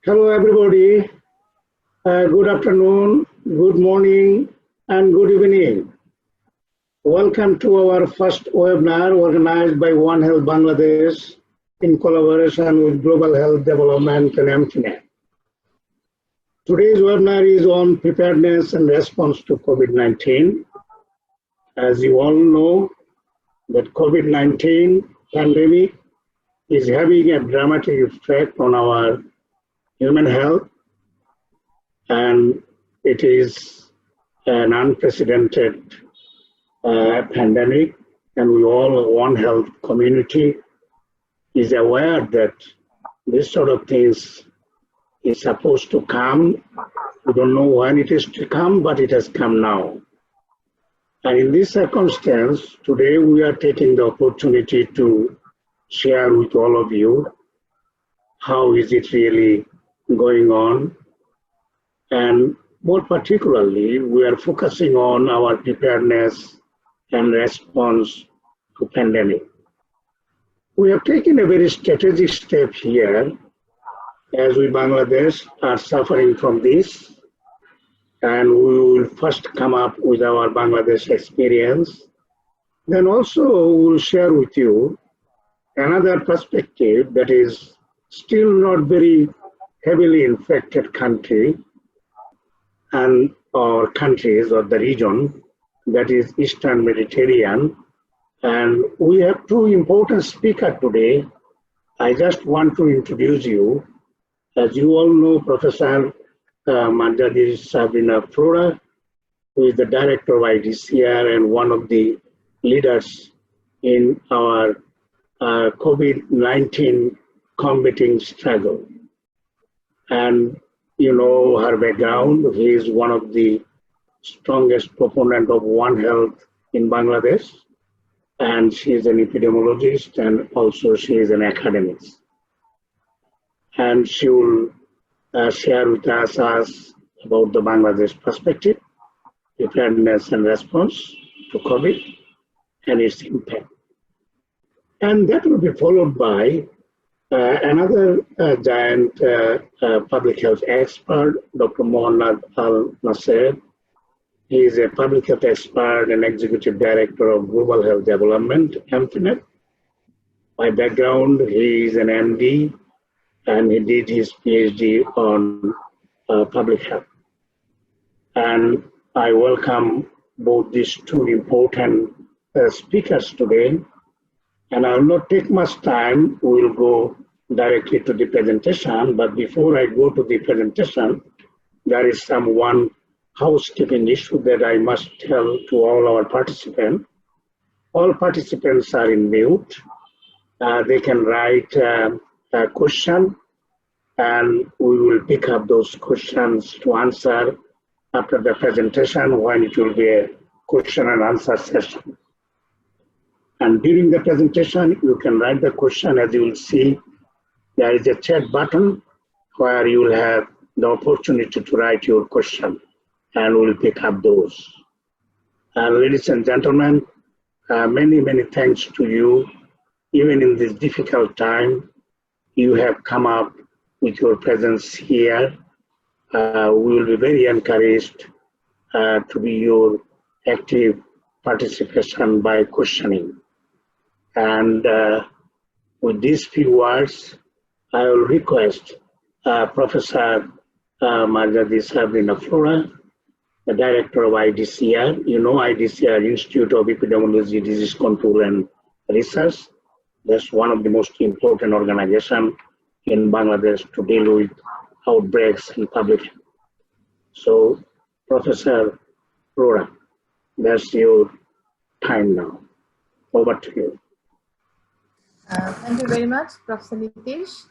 Hello, everybody. Good afternoon, good morning, and good evening. Welcome to our first webinar organized by One Health Bangladesh in collaboration with Global Health Development and MTNet. Today's webinar is on preparedness and response to COVID-19. As you all know, that COVID-19 pandemic is having a dramatic effect on our human health, and it is an unprecedented pandemic, and we all, One Health community, is aware that this sort of things is supposed to come. We don't know when it is to come, but it has come now. And in this circumstance, today we are taking the opportunity to share with all of you how is it really going on. And more particularly, we are focusing on our preparedness and response to pandemic. We have taken a very strategic step here as we Bangladesh are suffering from this, and we will first come up with our Bangladesh experience. Then also we will share with you another perspective that is still not very heavily infected country and or countries or the region, that is Eastern Mediterranean. And we have two important speakers today. I just want to introduce you. As you all know, Professor Marjadi Sabrina Flora, who is the director of IDCR and one of the leaders in our COVID-19 combating struggle. And you know her background. He is one of the strongest proponent of One Health in Bangladesh, and she is an epidemiologist, and also she is an academic. And she will share with us about the Bangladesh perspective, preparedness and response to COVID and its impact. And that will be followed by another giant public health expert, Dr. Mohammad Al Nasser. He is a public health expert and executive director of Global Health Development, MTNet. By background, he is an MD, and he did his PhD on public health. And I welcome both these two important speakers today. And I will not take much time. We will go directly to the presentation. But before I go to the presentation, there is one housekeeping issue that I must tell to all our participants. All participants are in mute. They can write a question, and we will pick up those questions to answer after the presentation, when it will be a question and answer session. And during the presentation, you can write the question. As you will see, there is a chat button where you will have the opportunity to write your question, and we'll pick up those. Ladies and gentlemen, many, many thanks to you. Even in this difficult time, you have come up with your presence here. We will be very encouraged to be your active participation by questioning. And with these few words, I will request Professor Marjadi Sabrina Flora, the director of IDCR. You know IDCR, Institute of Epidemiology, Disease Control and Research. That's one of the most important organizations in Bangladesh to deal with outbreaks in public health. So, Professor Flora, that's your time now. Over to you. Thank you very much, Professor Nitish.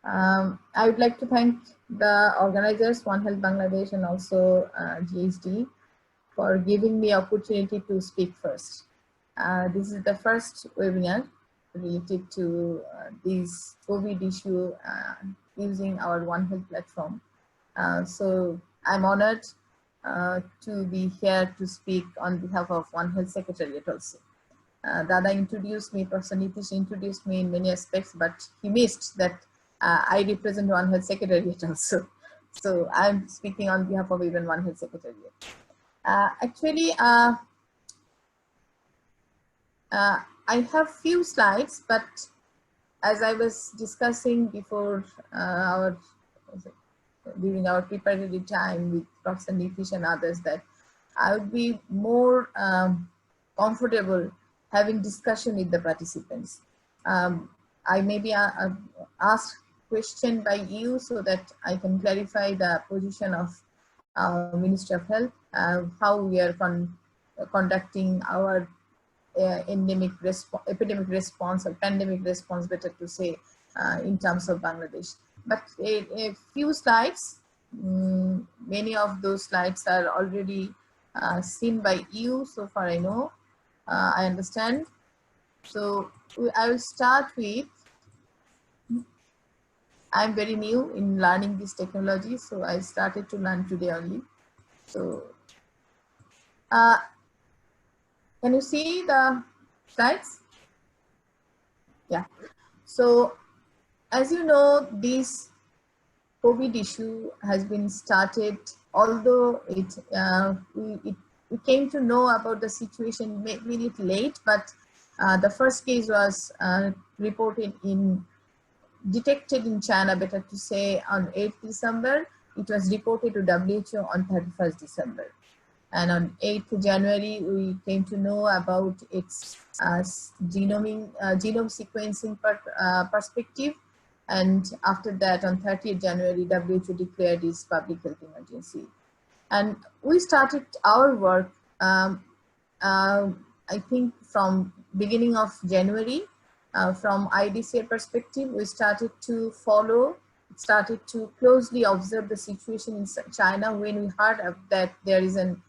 I would like to thank the organizers, One Health Bangladesh, and also GHD for giving me opportunity to speak first. This is the first webinar related to this COVID issue using our One Health platform. So I'm honored to be here to speak on behalf of One Health Secretariat also. Dada introduced me, Professor Nitish introduced me in many aspects, but he missed that I represent One Health Secretariat also. So I'm speaking on behalf of even One Health Secretariat. Actually, I have few slides, but as I was discussing before during our preparatory time with Professor Nitish and others, that I would be more comfortable having discussion with the participants. I may be asked question by you so that I can clarify the position of Ministry of Health, how we are conducting our epidemic response or pandemic response, better to say, in terms of Bangladesh. But a few slides, many of those slides are already seen by you, so far I know, I understand. So I will start with, I'm very new in learning this technology, so I started to learn today only. So can you see the slides? Yeah. So as you know, this COVID issue has been started, although we came to know about the situation maybe a little late, but the first case was detected in China, better to say, on 8th December. It was reported to WHO on 31st December. And on 8th January, we came to know about its genome sequencing perspective. And after that, on 30th January, WHO declared its public health emergency. And we started our work, I think, from beginning of January. From IDCA perspective, we started to closely observe the situation in China when we heard that there is an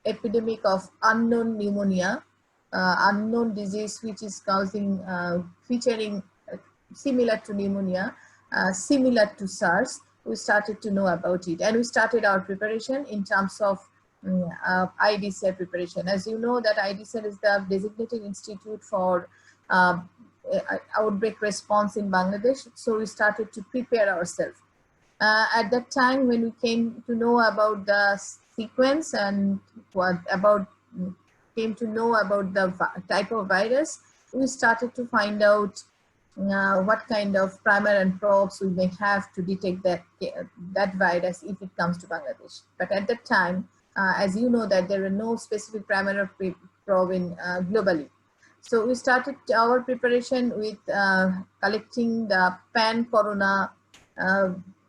epidemic of unknown pneumonia, unknown disease which is featuring similar to pneumonia, similar to SARS. We started to know about it, and we started our preparation in terms of IDCA preparation. As you know, that IDCA is the designated institute for outbreak response in Bangladesh. So we started to prepare ourselves. At that time, when we came to know about the sequence and came to know about the type of virus, we started to find out what kind of primer and probes we may have to detect that virus if it comes to Bangladesh. But at that time, as you know, that there were no specific primer or probe in globally. So we started our preparation with collecting the pan-corona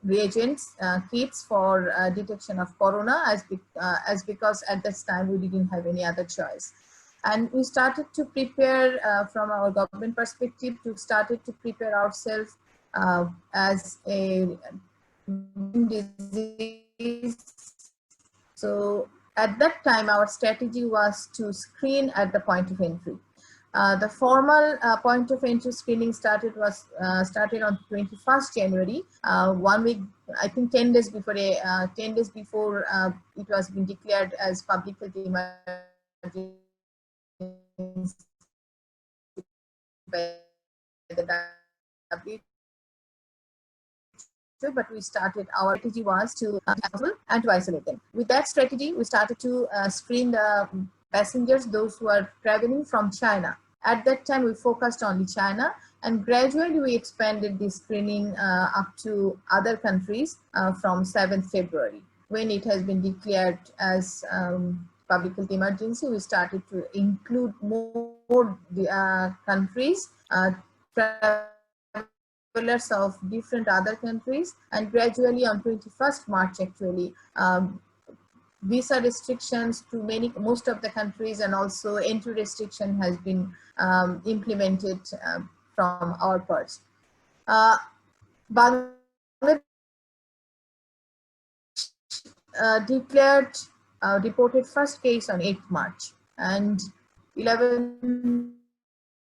reagents, kits for detection of corona, as because at that time we didn't have any other choice. And we started to prepare from our government perspective, started to prepare ourselves as a disease. So at that time, our strategy was to screen at the point of entry. The formal point of entry screening started on 21st January, 1 week, I think 10 days before it was been declared as public health emergency by the WHO. But we started, our strategy was to and to isolate them. With that strategy, we started to screen the passengers, those who are traveling from China. At that time, we focused on China, and gradually we expanded the screening up to other countries from 7th February. When it has been declared as public health emergency, we started to include more countries, travelers of different other countries, and gradually on 21st March, actually, visa restrictions to most of the countries, and also entry restriction has been implemented from our parts. Bangladesh reported first case on 8th March, and 11th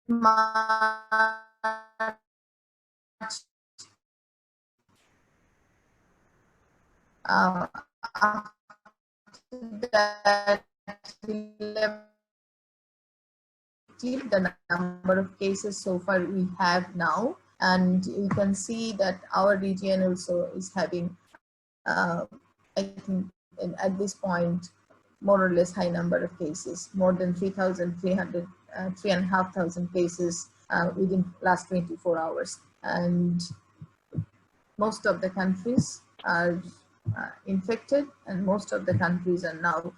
March that the number of cases so far we have now And you can see that our region also is having, I think at this point, more or less high number of cases, more than 3,300, 3,500 cases within last 24 hours. And most of the countries are infected, and most of the countries are now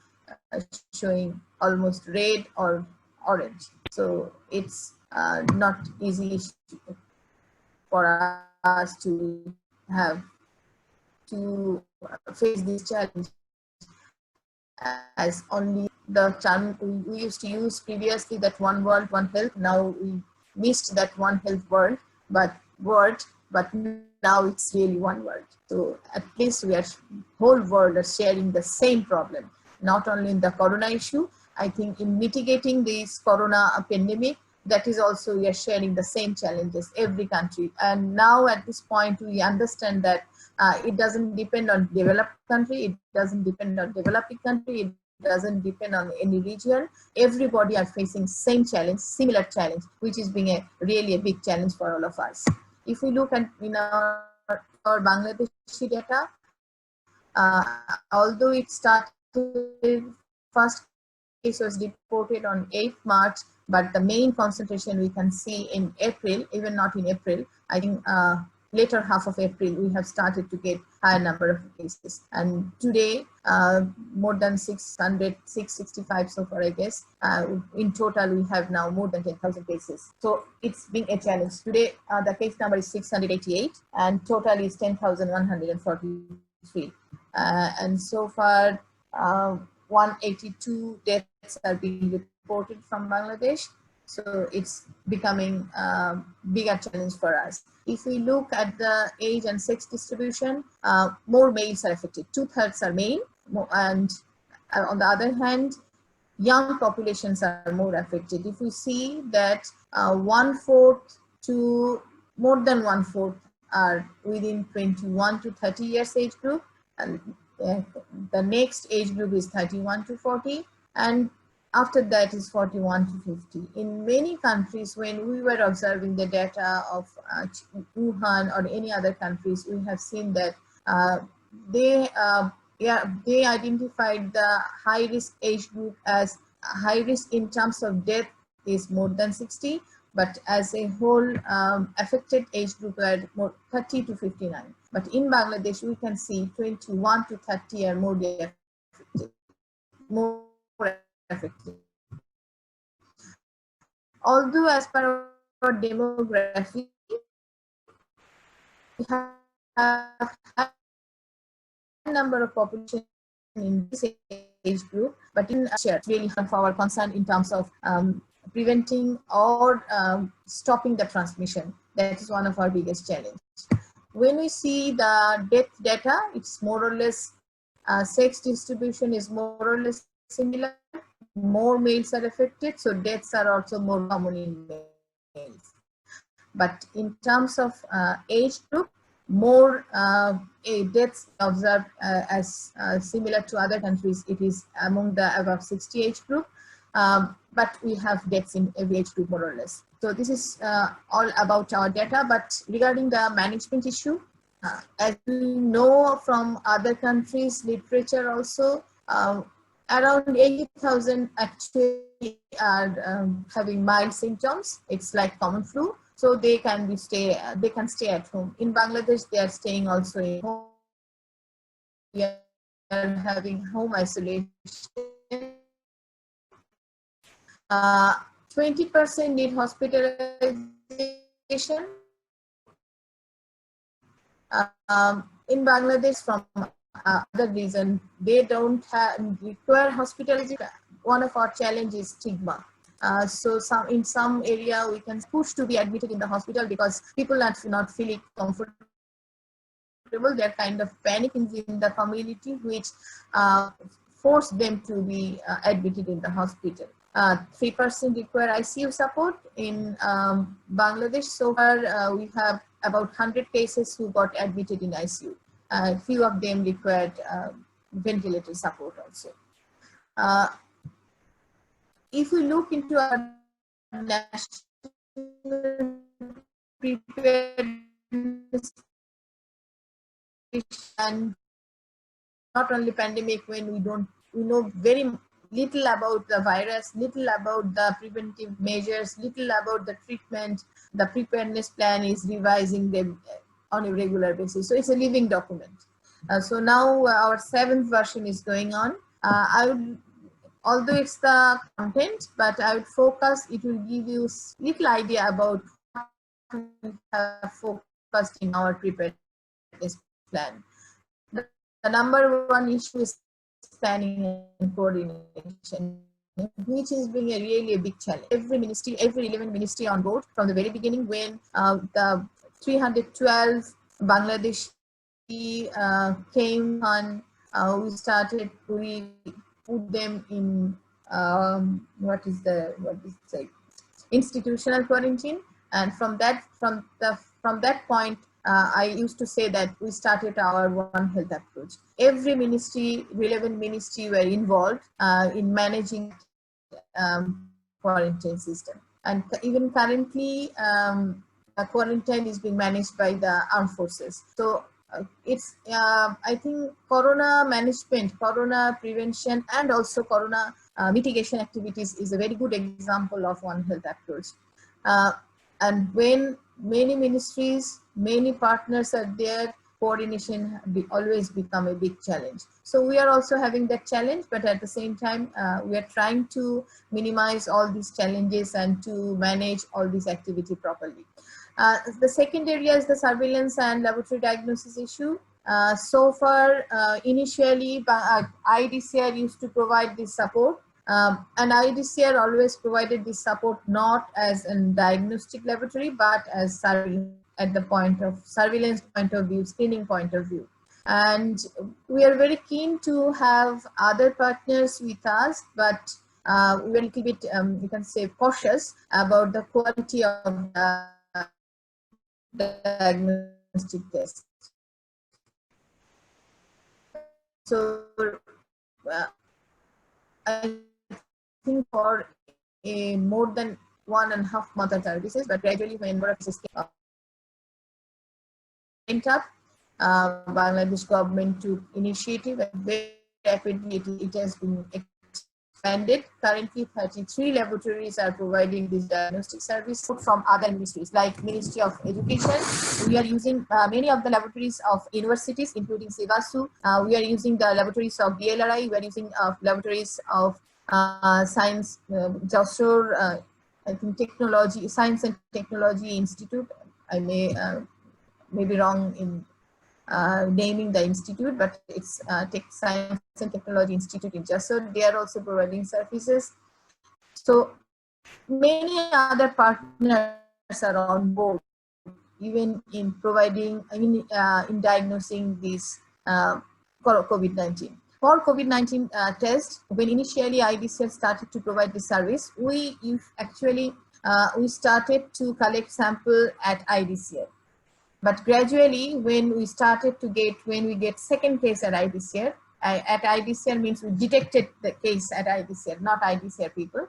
showing almost red or orange. So it's not easy for us to have to face this challenge, as only the term we used to use previously, that one world, one health. Now we missed that one health word, but now it's really one word. So at least we are, whole world are sharing the same problem, not only in the corona issue. I think in mitigating this corona pandemic, that is also we are sharing the same challenges, every country. And now at this point, we understand that it doesn't depend on developed country, it doesn't depend on developing country, it doesn't depend on any region. Everybody are facing same challenge, similar challenge, which is being really a big challenge for all of us. If we look at in our Bangladeshi data, although it started, first case was reported on 8th March, but the main concentration we can see in April, even not in April, I think later half of April, we have started to get higher number of cases. And today, more than 600, 665 so far, I guess. In total, we have now more than 10,000 cases. So it's been a challenge. Today, the case number is 688, and total is 10,143. And so far, 182 deaths are being reported from Bangladesh. So it's becoming a bigger challenge for us. If we look at the age and sex distribution, more males are affected. 2/3 are male, and on the other hand, young populations are more affected. If we see that 1/4 to more than 1/4 are within 21 to 30 years age group, and the next age group is 31 to 40, and after that is 41 to 50. In many countries, when we were observing the data of Wuhan or any other countries, we have seen that they identified the high risk age group as high risk in terms of death is more than 60, but as a whole affected age group are more 30 to 59. But in Bangladesh, we can see 21 to 30 are more affected. Although as per our demography, we have a number of population in this age group, but in really of our concern in terms of preventing or stopping the transmission. That is one of our biggest challenges. When we see the death data, it's more or less sex distribution is more or less similar. More males are affected, so deaths are also more common in males. But in terms of age group, more deaths observed as similar to other countries. It is among the above 60 age group, but we have deaths in every age group more or less. So this is all about our data. But regarding the management issue, as we know from other countries' literature also, around 80,000 actually are having mild symptoms. It's like common flu, so they can stay at home. In Bangladesh, they are staying also in home. We are having home isolation. 20% need hospitalization. In Bangladesh, from other reason, they don't require hospitalization. One of our challenges is stigma. So in some area we can push to be admitted in the hospital because people are not feeling comfortable. They're kind of panicking in the community, which force them to be admitted in the hospital. 3% require ICU support in Bangladesh. So far, we have about 100 cases who got admitted in ICU. A few of them required ventilator support also. If we look into our national preparedness and not only pandemic, when we know very little about the virus, little about the preventive measures, little about the treatment. The preparedness plan is revising them on a regular basis. So it's a living document. So now our 7th version is going on. I would, although it's the content, but I would focus, it will give you little idea about what we have focused in our preparedness plan. The number one issue is planning and coordination, which is being really a big challenge. Every ministry, every relevant ministry on board from the very beginning, when the 312 Bangladeshi came on, we put them in what is institutional quarantine, and from that point, I used to say that we started our One Health approach. Every ministry, relevant ministry, were involved in managing quarantine system, and even currently, quarantine is being managed by the armed forces. So it's I think corona management, corona prevention, and also corona mitigation activities is a very good example of One Health approach. And when many ministries, many partners are there, coordination always become a big challenge. So we are also having that challenge, but at the same time, we are trying to minimize all these challenges and to manage all this activity properly. The second area is the surveillance and laboratory diagnosis issue. So far, initially, IDCR used to provide this support. And IDCR always provided this support not as a diagnostic laboratory, but as at the point of surveillance point of view, screening point of view. And we are very keen to have other partners with us, but we're a little bit, you can say, cautious about the quality of the diagnostic test. So I think for a more than 1.5 month of services, but gradually when more of this went up, Bangladesh government took initiative, and very rapidly it has been expanded. Currently, 33 laboratories are providing this diagnostic service from other ministries, like Ministry of Education. We are using many of the laboratories of universities, including Sivasu. We are using the laboratories of DLRI. We are using laboratories of Science, Jasur, I think Technology, Science and Technology Institute. I may be wrong in naming the institute, but it's Science and Technology Institute in Jasur. They are also providing services. So many other partners are on board, even in providing, in diagnosing this COVID-19. For COVID-19 test, when initially IDCR started to provide the service, we started to collect sample at IDCR. But gradually, when we get second case at IDCR means we detected the case at IDCR, not IDCR people.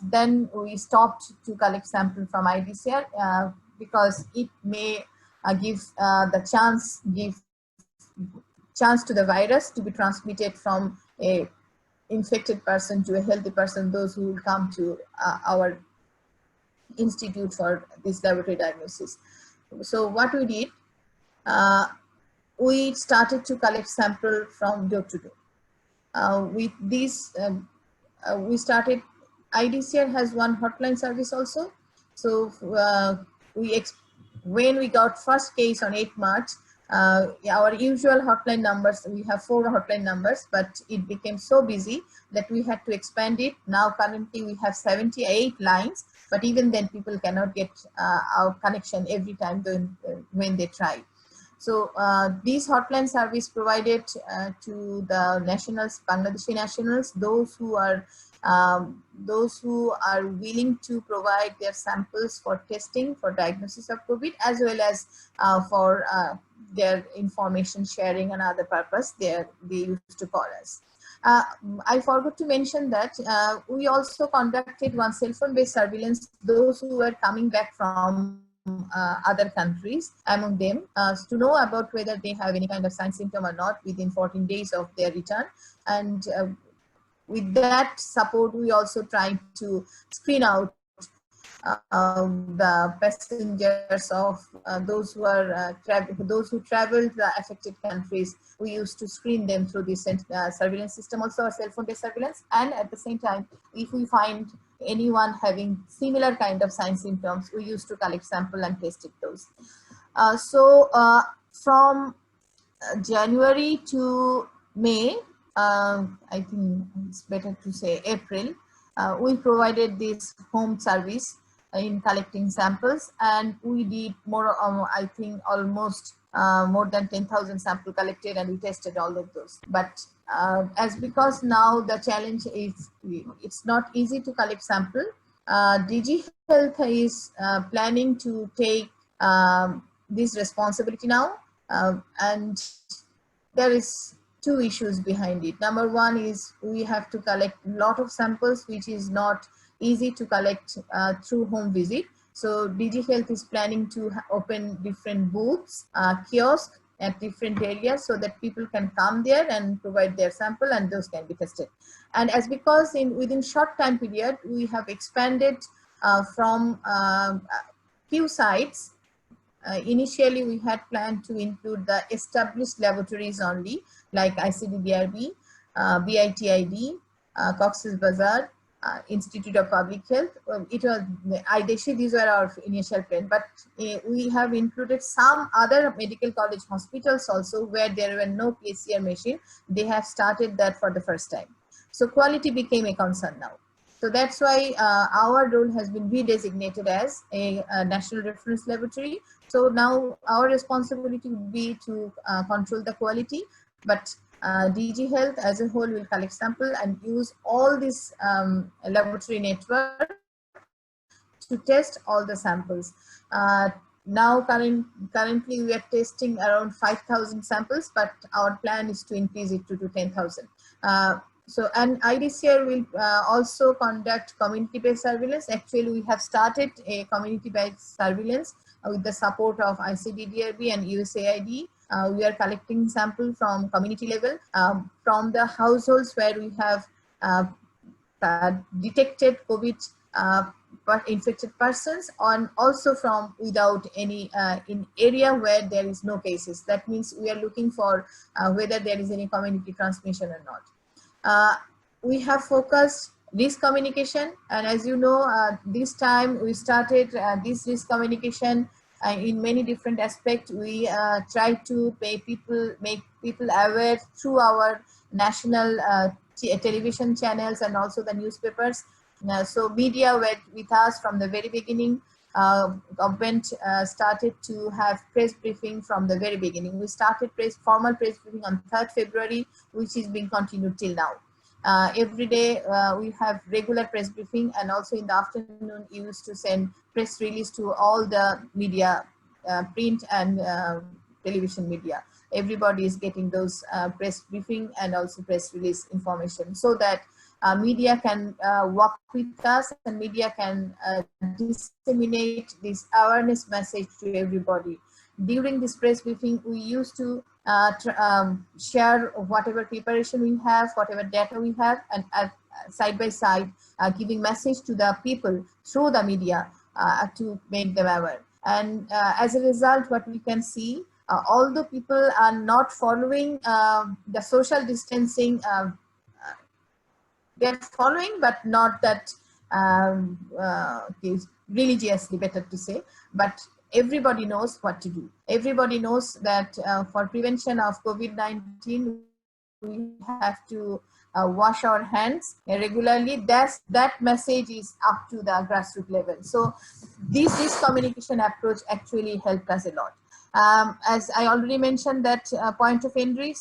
Then we stopped to collect sample from IDCR because it may give chance to the virus to be transmitted from a infected person to a healthy person, those who will come to our institute for this laboratory diagnosis. So what we did, we started to collect sample from door to door. With this, we IDCR has one hotline service also. So when we got first case on 8 March, our usual hotline numbers, we have 4 hotline numbers, but it became so busy that we had to expand it. Now currently we have 78 lines, but even then people cannot get our connection every time when they try. So these hotline service provided to the nationals, Bangladeshi nationals, those who are willing to provide their samples for testing, for diagnosis of COVID, as well as for their information sharing and other purpose, they used to call us. I forgot to mention that we also conducted one cell phone based surveillance, those who were coming back from other countries, among them, to know about whether they have any kind of sign symptom or not within 14 days of their return. And with that support, we also try to screen out the passengers of those who are those who traveled the affected countries. We used to screen them through this surveillance system, also our cell phone-based surveillance. And at the same time, if we find anyone having similar kind of sign symptoms, we used to collect sample and test it those. From January to May, I think it's better to say April, we provided this home service in collecting samples, and we did more, I think almost more than 10,000 samples collected, and we tested all of those. But because now the challenge is it's not easy to collect sample, DG Health is planning to take this responsibility now, and there is two issues behind it. Number one is we have to collect a lot of samples, which is not easy to collect through home visit. So DG Health is planning to open different booths, kiosks at different areas, so that people can come there and provide their sample, and those can be tested. And as because within short time period, we have expanded from few sites. Initially, we had planned to include the established laboratories only, like ICDDRB, BITID, Cox's Bazar, Institute of Public Health. It was IDESHI, these were our initial plan, but we have included some other medical college hospitals also where there were no PCR machine. They have started that for the first time. So quality became a concern now. So that's why our role has been redesignated as a national reference laboratory. So now our responsibility would be to control the quality, but DG Health as a whole will collect sample and use all this laboratory network to test all the samples. Now currently we are testing around 5,000 samples, but our plan is to increase it to 10,000. So, and IDCR will also conduct community-based surveillance. Actually, we have started a community-based surveillance with the support of ICDDRB and USAID. We are collecting samples from community level, from the households where we have detected COVID infected persons, and also from without any in area where there is no cases. That means we are looking for whether there is any community transmission or not. We have focused risk communication, and as you know, this time we started this risk communication in many different aspects. We try to make people aware through our national television channels and also the newspapers. So media were with us from the very beginning. Government started to have press briefing from the very beginning. We started formal press briefing on 3rd February, which is being continued till now. Every day we have regular press briefing, and also in the afternoon we used to send press release to all the media, print and television media. Everybody is getting those press briefing and also press release information, so that media can work with us, and media can disseminate this awareness message to everybody. During this press briefing, we used to share whatever preparation we have, whatever data we have, and side by side giving message to the people through the media to make them aware. And as a result, what we can see, although people are not following the social distancing, they're following, but not that religiously, better to say, but everybody knows what to do. Everybody knows that for prevention of COVID-19, we have to wash our hands regularly. That message is up to the grassroots level. So this communication approach actually helped us a lot. As I already mentioned, that point of entry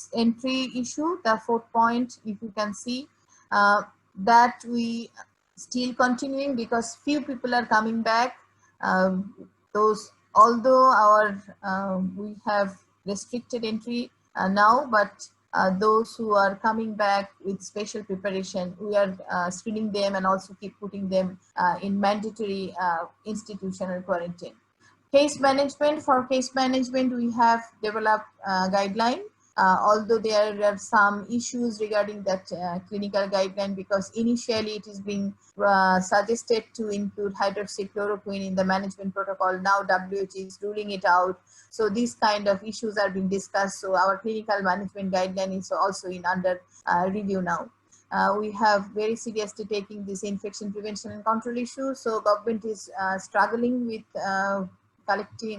issue, the 4th point, if you can see, that we still continuing because few people are coming back. Although we have restricted entry now, but those who are coming back with special preparation, we are screening them and also keep putting them in mandatory institutional quarantine. Case management, for case management, we have developed guideline. Although there are some issues regarding that clinical guideline, because initially it is being suggested to include hydroxychloroquine in the management protocol. Now WHO is ruling it out. So these kind of issues are being discussed. So our clinical management guideline is also in under review now. We have very seriously taking this infection prevention and control issue. So government is struggling with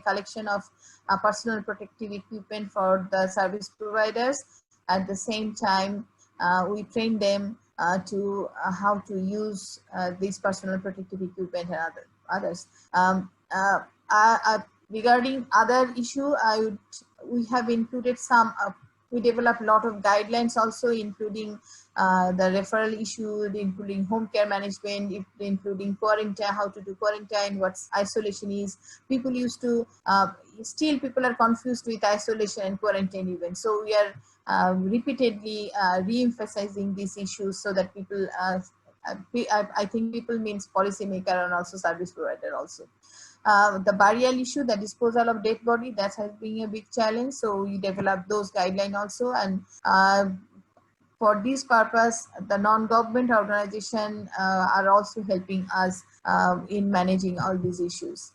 collection of personal protective equipment for the service providers. At the same time, we train them to how to use these personal protective equipment and others. Regarding other issue, we have included some. We developed a lot of guidelines also, including the referral issue, including home care management, including quarantine, how to do quarantine, what isolation is. People used to, still people are confused with isolation and quarantine even. So we are repeatedly re-emphasizing these issues so that people, I think people means policymaker and also service provider also. The burial issue, the disposal of dead body, that has been a big challenge. So we developed those guidelines also, and for this purpose, the non-government organization are also helping us in managing all these issues.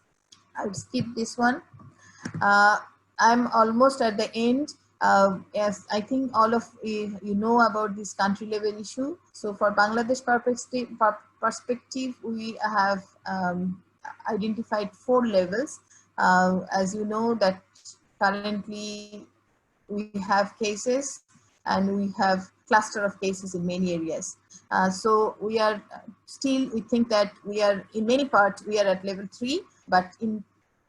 I'll skip this one. I'm almost at the end. Yes, I think all of you know about this country level issue. So for Bangladesh perspective, we have identified 4 levels. As you know that currently we have cases and we have cluster of cases in many areas. So we are still, we think that we are in many parts, we are at level 3, but in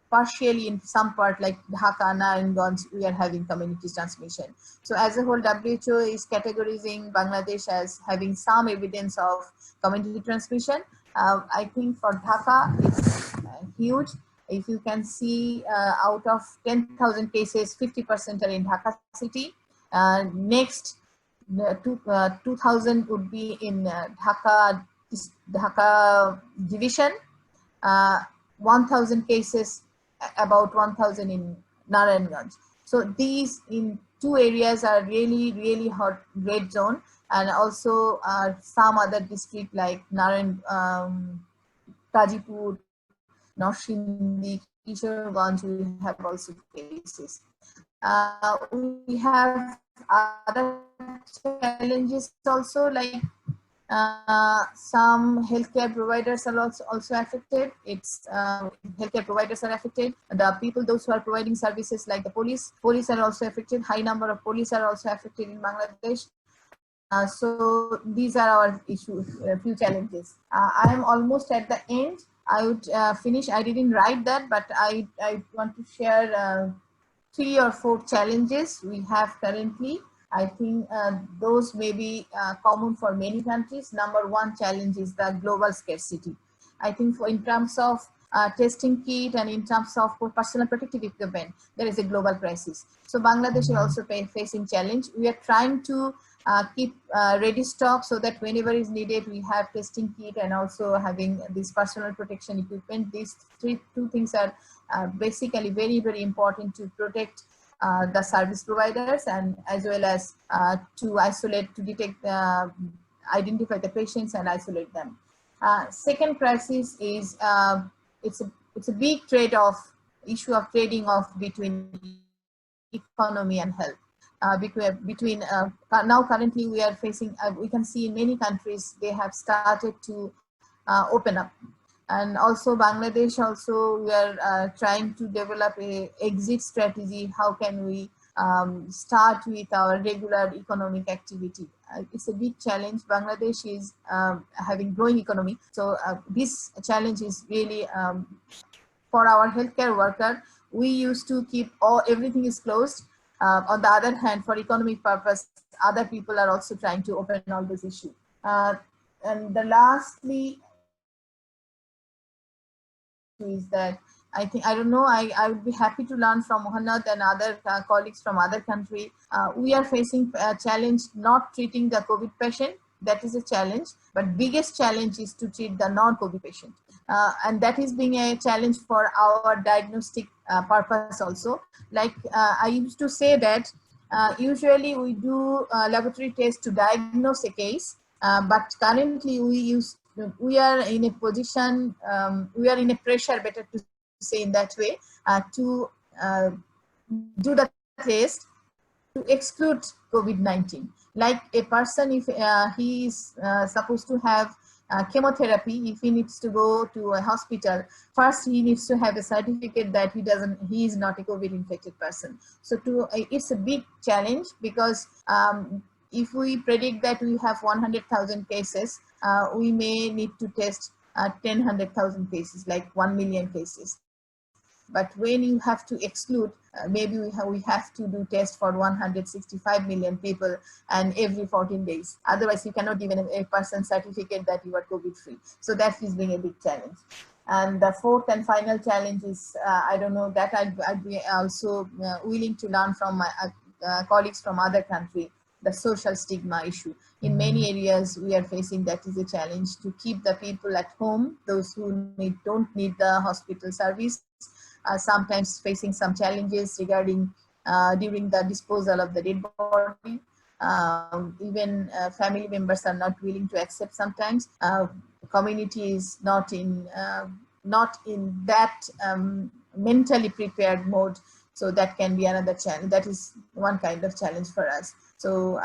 partially in some part like Dhaka, Narayanganj, we are having community transmission. So as a whole, WHO is categorizing Bangladesh as having some evidence of community transmission. I think for Dhaka, it's huge. If you can see, out of 10,000 cases, 50% are in Dhaka city. Next, 2,000 would be in Dhaka division. 1,000 cases, about 1,000 in Narayanganj. So these in 2 areas are really, really hot red zone, and also some other district like Tajipur, Norsindi, Kishoreganj, we have also cases. We have other challenges also, like some healthcare providers are also affected. It's healthcare providers are affected. The people, those who are providing services like the police are also affected. High number of police are also affected in Bangladesh. So these are our issues, few challenges. I am almost at the end. I would finish. I didn't write that, but I want to share 3 or 4 challenges we have currently. I think those may be common for many countries. Number 1 challenge is the global scarcity. I think in terms of testing kit and in terms of personal protective equipment, there is a global crisis. So Bangladesh is also facing challenge. We are trying to keep ready stock so that whenever is needed, we have testing kit and also having this personal protection equipment. These 2 things are basically very, very important to protect the service providers, and as well as to isolate, to detect, identify the patients and isolate them. Second crisis is it's a big trade-off, issue of trading off between economy and health. Between now currently we are facing, we can see in many countries they have started to open up. And also Bangladesh also, we are trying to develop a exit strategy. How can we start with our regular economic activity? It's a big challenge. Bangladesh is having growing economy. So this challenge is really for our healthcare worker. We used to keep everything is closed. On the other hand, for economic purpose, other people are also trying to open all this issue. And the lastly is that I think, I don't know, I would be happy to learn from Mohanad and other colleagues from other country. We are facing a challenge not treating the COVID patient. That is a challenge, but biggest challenge is to treat the non-COVID patient. and that is being a challenge for our diagnostic purpose also. Like I used to say that usually we do laboratory tests to diagnose a case, but currently we are in a position, we are in a pressure, better to say in that way, to do the test to exclude COVID-19. Like a person, if he is supposed to have chemotherapy, if he needs to go to a hospital, first he needs to have a certificate that he is not a COVID infected person. So it's a big challenge, because if we predict that we have 100,000 cases, we may need to test 100,000 cases, like 1 million cases. But when you have to exclude, maybe we have to do tests for 165 million people and every 14 days. Otherwise, you cannot give a person certificate that you are COVID-free. So that is being a big challenge. And the fourth and final challenge is, I don't know, that I'd be also willing to learn from my colleagues from other countries, the social stigma issue. In many areas, we are facing that is a challenge to keep the people at home, those who don't need the hospital service, sometimes facing some challenges regarding during the disposal of the dead body. Even family members are not willing to accept sometimes. Community is not in that mentally prepared mode. So that can be another challenge. That is one kind of challenge for us. So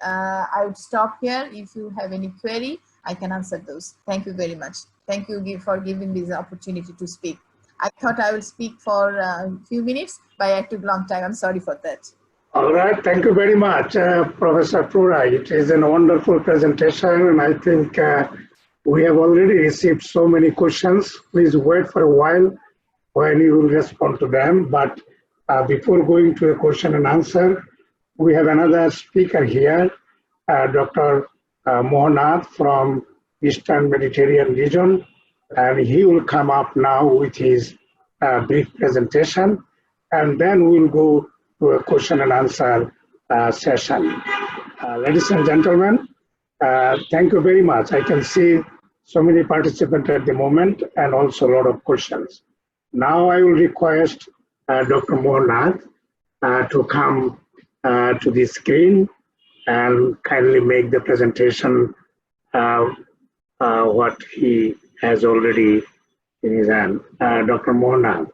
I would stop here. If you have any query, I can answer those. Thank you very much. Thank you for giving me the opportunity to speak. I thought I will speak for a few minutes, but I took a long time. I'm sorry for that. All right, thank you very much, Professor Pura. It is a wonderful presentation, and I think we have already received so many questions. Please wait for a while when you will respond to them. But before going to a question and answer, we have another speaker here, Dr. Mohanad from Eastern Mediterranean region, and he will come up now with his brief presentation, and then we'll go to a question and answer session. Ladies and gentlemen, thank you very much. I can see so many participants at the moment and also a lot of questions. Now I will request Dr. Mohanad to come to the screen and kindly make the presentation what he has already in his hand. Dr. Mohanad,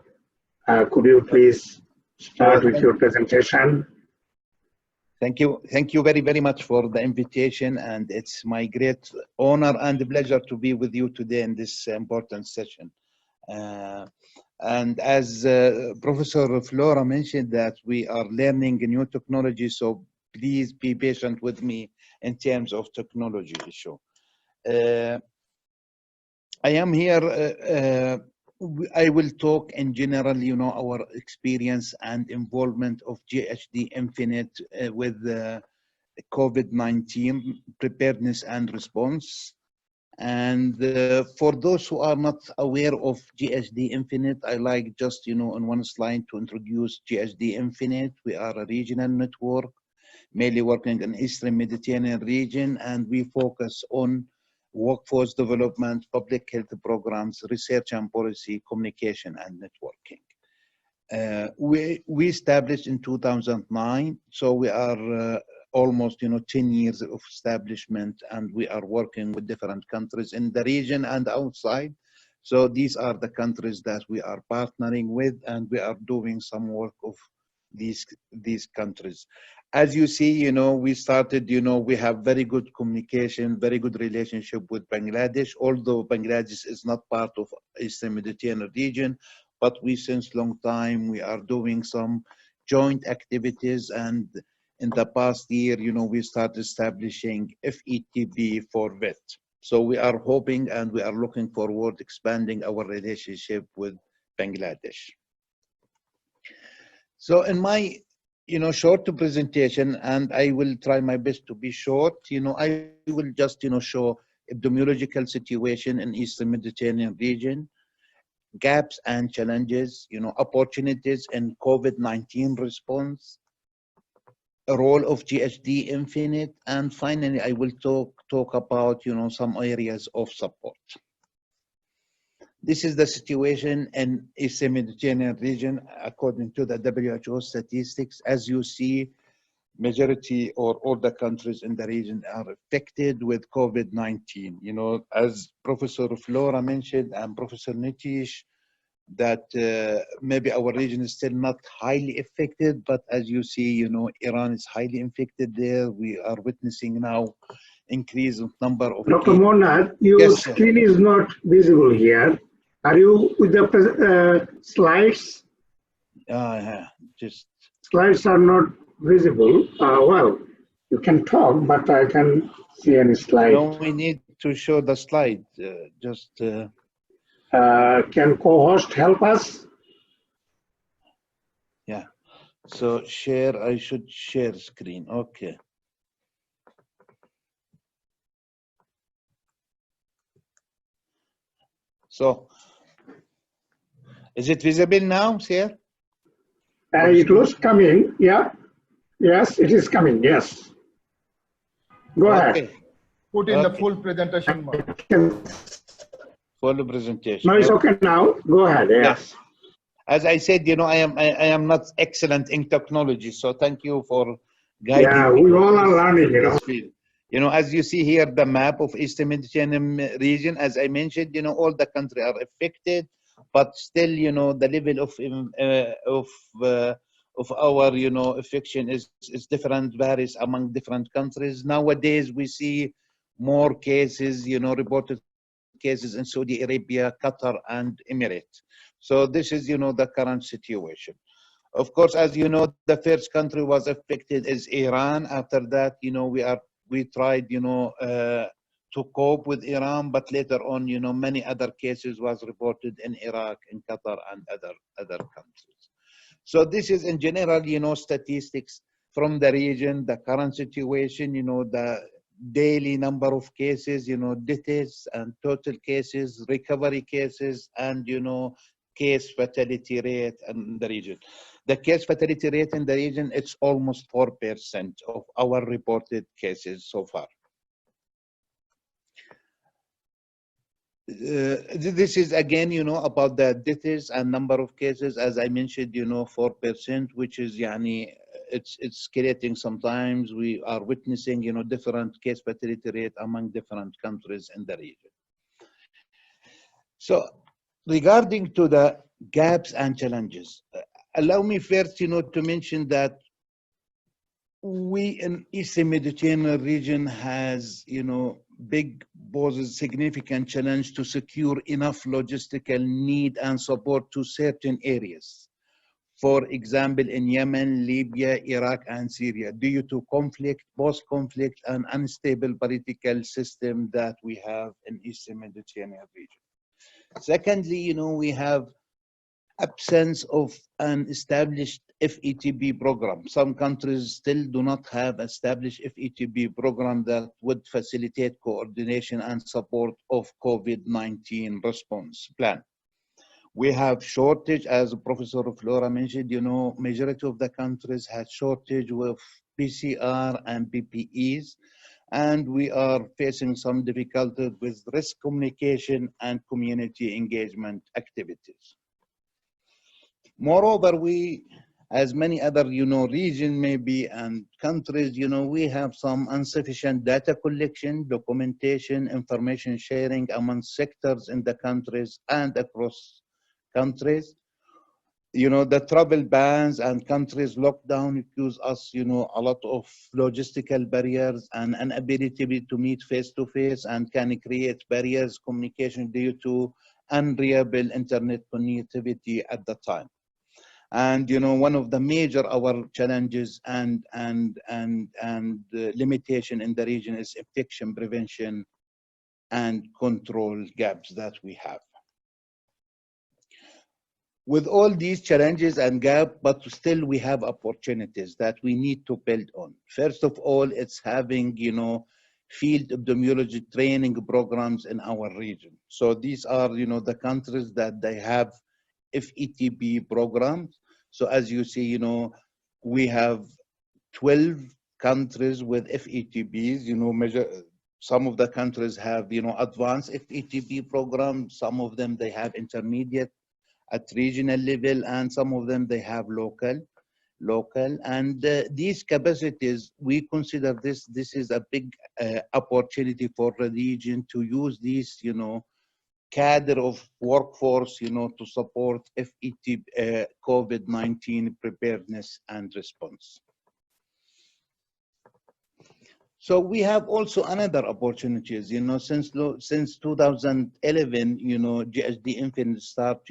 could you please start with your presentation? Thank you. Thank you very, very much for the invitation. And it's my great honor and pleasure to be with you today in this important session. And as Professor Flora mentioned, that we are learning a new technology, so please be patient with me in terms of technology issue. I am here, I will talk in general, our experience and involvement of GHD Infinite with COVID-19 preparedness and response. And for those who are not aware of GHD Infinite, I like just, on one slide to introduce GHD Infinite. We are a regional network, mainly working in Eastern Mediterranean region, and we focus on workforce development, public health programs, research and policy, communication, and networking. We established in 2009, so we are almost 10 years of establishment, and we are working with different countries in the region and outside. So these are the countries that we are partnering with, and we are doing some work of these countries. As you see, we started, we have very good communication, very good relationship with Bangladesh, although Bangladesh is not part of Eastern Mediterranean region, but we since long time, we are doing some joint activities, and in the past year, we started establishing FETB for VET. So we are hoping and we are looking forward expanding our relationship with Bangladesh. So in my short presentation, and I will try my best to be short, I will just, show epidemiological situation in Eastern Mediterranean region, gaps and challenges, opportunities in COVID-19 response, a role of GHD Infinite, and finally, I will talk about, some areas of support. This is the situation in East Mediterranean region according to the WHO statistics. As you see, majority or all the countries in the region are affected with COVID-19. You know, as Professor Flora mentioned and Professor Nitish, that maybe our region is still not highly affected, but as you see, you know, Iran is highly infected there. We are witnessing now increase of number of Dr. cases. Monad, your Yes, sir. screen is not visible here. Are you with the slides? Just Slides are not visible. Well, you can talk, but I can see any slide. no, we need to show the slide. Can co-host help us? Yeah. So share. I should share screen. Okay. So, is it visible now, sir? It was coming. Yeah. Yes, it is coming. Yes. Go ahead. Put in the full presentation mode. Full presentation. No, it's okay now. Go ahead. Yeah. Yes. As I said, you know, I am not excellent in technology, so thank you for guiding me. Yeah, we all are learning, you know. Field. You know, as you see here, the map of Eastern Mediterranean region, as I mentioned, you know, all the countries are affected, but still, you know, the level of our, you know, affection is different, varies among different countries. Nowadays, we see more cases, you know, reported cases in Saudi Arabia, Qatar, and Emirates. So this is, you know, the current situation. Of course, as you know, the first country was affected is Iran. After that, you know, we tried, you know, to cope with Iran, but later on, you know, many other cases was reported in Iraq, in Qatar, and other countries. So this is in general, you know, statistics from the region, the current situation, you know, the daily number of cases, you know, deaths and total cases, recovery cases, and, you know, case fatality rate in the region. The case fatality rate in the region, it's almost 4% of our reported cases so far. This is again, you know, about the deaths and number of cases. As I mentioned, you know, 4%, which is, yani, it's escalating sometimes. We are witnessing, you know, different case fatality rate among different countries in the region. So regarding to the gaps and challenges, allow me first, you know, to mention that we in Eastern Mediterranean region has, you know, poses significant challenge to secure enough logistical need and support to certain areas. For example, in Yemen, Libya, Iraq, and Syria, due to conflict, post-conflict, and unstable political system that we have in Eastern Mediterranean region. Secondly, you know, we have absence of an established FETB program. Some countries still do not have established FETB program that would facilitate coordination and support of COVID-19 response plan. We have shortage, as Professor Flora mentioned, you know, majority of the countries had shortage with PCR and PPEs, and we are facing some difficulty with risk communication and community engagement activities. Moreover, we, as many other, you know, region maybe and countries, you know, we have some insufficient data collection, documentation, information sharing among sectors in the countries and across countries. You know, the travel bans and countries lockdown accuse us, you know, a lot of logistical barriers and inability to meet face-to-face and can create barriers communication due to unreliable internet connectivity at the time. And, you know, one of the major our challenges and limitation in the region is infection prevention and control gaps that we have. With all these challenges and gaps, but still we have opportunities that we need to build on. First of all, it's having, you know, field epidemiology training programs in our region. So these are, you know, the countries that they have FETB programs. So as you see, you know, we have 12 countries with FETBs, you know, Some of the countries have, advanced FETP programs. Some of them, they have intermediate at regional level, and some of them, they have local. And these capacities, we consider this is a big opportunity for the region to use these, cadre of workforce, to support FET COVID-19 preparedness and response. So we have also another opportunities, since 2011, GSD Infinite start,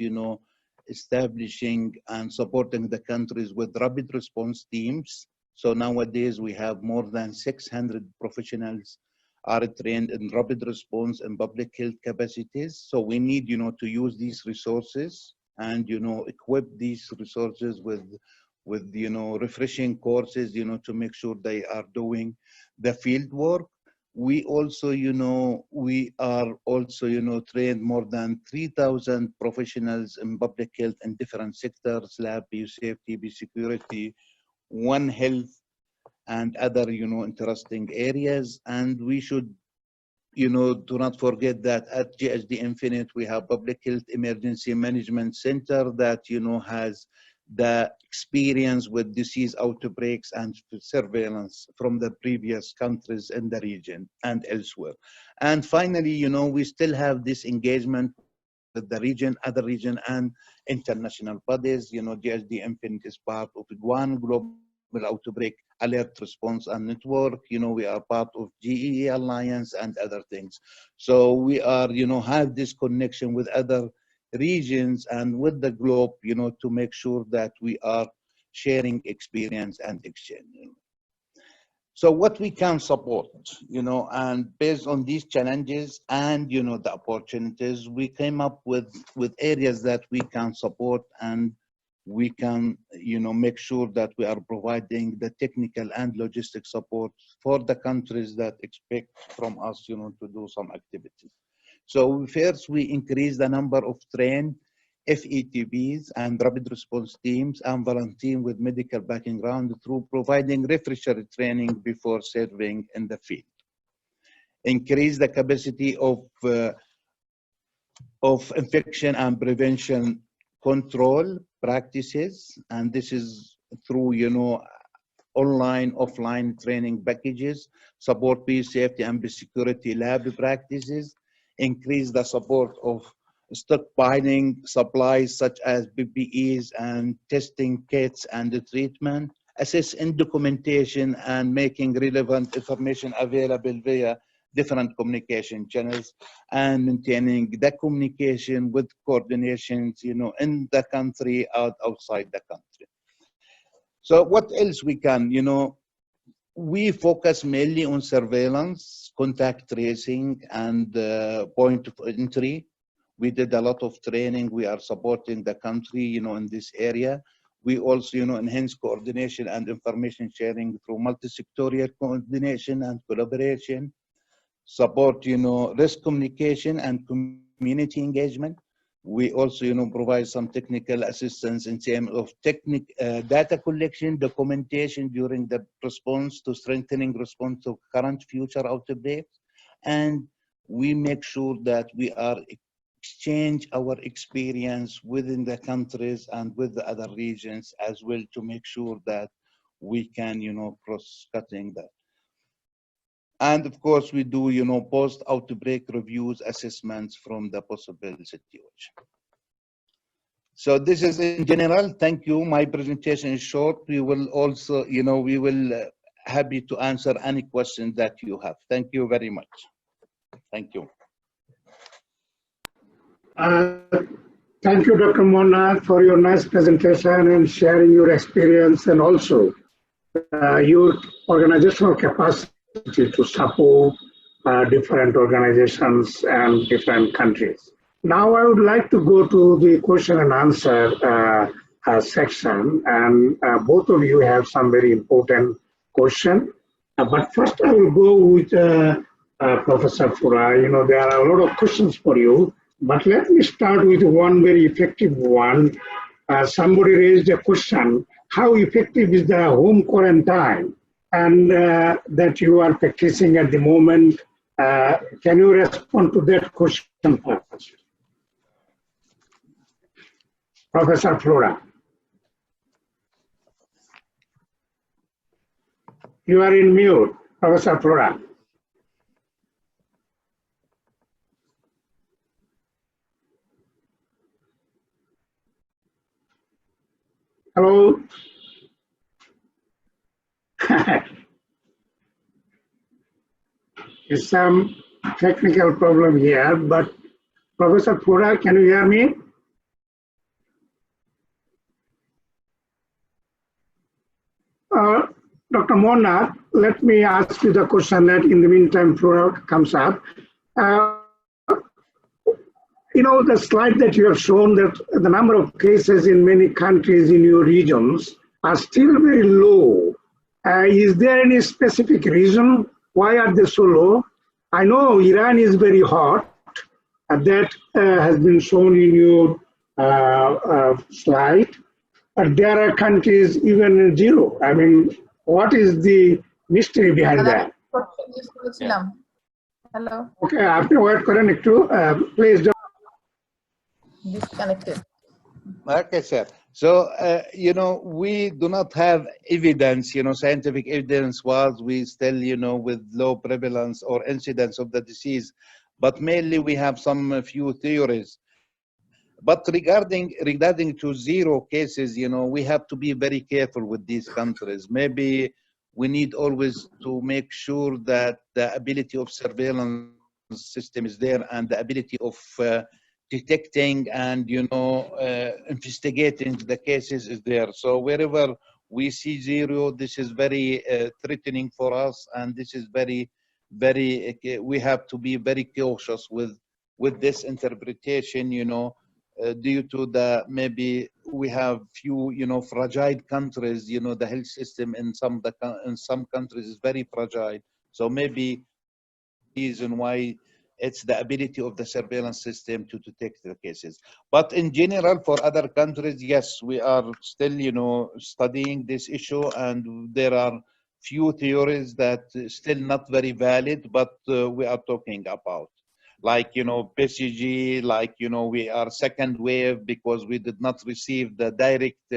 establishing and supporting the countries with rapid response teams. So nowadays we have more than 600 professionals are trained in rapid response and public health capacities. So we need, to use these resources and, equip these resources with refreshing courses, to make sure they are doing the field work. We also, we are also, trained more than 3,000 professionals in public health in different sectors, lab, biosafety, biosecurity, One Health, and other, interesting areas. And we should, do not forget that at GSD Infinite, we have Public Health Emergency Management Center that, has the experience with disease outbreaks and surveillance from the previous countries in the region and elsewhere. And finally, we still have this engagement with the region, other region, and international bodies. GSD Infinite is part of one global outbreak alert response and network. We are part of GEE Alliance and other things. So we are, have this connection with other regions and with the globe, to make sure that we are sharing experience and exchange. So what we can support, and based on these challenges and, the opportunities, we came up with areas that we can support, and we can, make sure that we are providing the technical and logistic support for the countries that expect from us, to do some activities. So first, we increase the number of trained FETPs and rapid response teams and volunteers with medical background through providing refresher training before serving in the field. Increase the capacity of infection and prevention control practices, and this is through, online, offline training packages, support biosafety and biosecurity lab practices, increase the support of stockpiling supplies such as PPEs and testing kits and the treatment, assess in documentation and making relevant information available via different communication channels, and maintaining the communication with coordinations, in the country, outside the country. So what else we can, we focus mainly on surveillance, contact tracing, and point of entry. We did a lot of training. We are supporting the country, in this area. We also, enhance coordination and information sharing through multi-sectorial coordination and collaboration. Support, risk communication and community engagement. We also, provide some technical assistance in terms of data collection, documentation during the response to strengthening response to current, future outbreaks. And we make sure that we are exchange our experience within the countries and with the other regions as well, to make sure that we can, cross-cutting that. And of course, we do, post-outbreak reviews, assessments from the possible situation. So this is in general. Thank you. My presentation is short. We will also, we will happy to answer any questions that you have. Thank you very much. Thank you. Thank you, Dr. Mona, for your nice presentation and sharing your experience, and also your organizational capacity to support different organizations and different countries. Now I would like to go to the question and answer section, and both of you have some very important question. But first I will go with Professor Fura. There are a lot of questions for you, but let me start with one very effective one. Somebody raised a question: how effective is the home quarantine? And that you are practicing at the moment Can you respond to that question first? Professor Flora. You are in mute, Professor Flora. Hello? There's some technical problem here, but Professor Flora, can you hear me? Dr. Mona, let me ask you the question that in the meantime Flora comes up. You know, the slide that you have shown that the number of cases in many countries in your regions are still very low. Is there any specific reason why are they so low? I know Iran is very hot, and that has been shown in your slide, but there are countries even zero. I mean, what is the mystery behind that? Yeah. Hello. Okay, after word connect to please don't. Disconnected. Okay, sir. So, you know, we do not have evidence, you know, scientific evidence was we still, you know, with low prevalence or incidence of the disease, but mainly we have some few theories. But regarding to zero cases, you know, we have to be very careful with these countries. Maybe we need always to make sure that the ability of surveillance system is there and the ability of detecting and, you know, investigating the cases is there. So wherever we see zero, this is very threatening for us, and this is very, we have to be very cautious with this interpretation, you know, due to the maybe we have few, you know, fragile countries, you know, the health system in some countries is very fragile. So maybe reason why it's the ability of the surveillance system to detect the cases. But in general, for other countries, yes, we are still, you know, studying this issue, and there are few theories that still not very valid, but we are talking about. Like, you know, PCG, like, you know, we are second wave because we did not receive the direct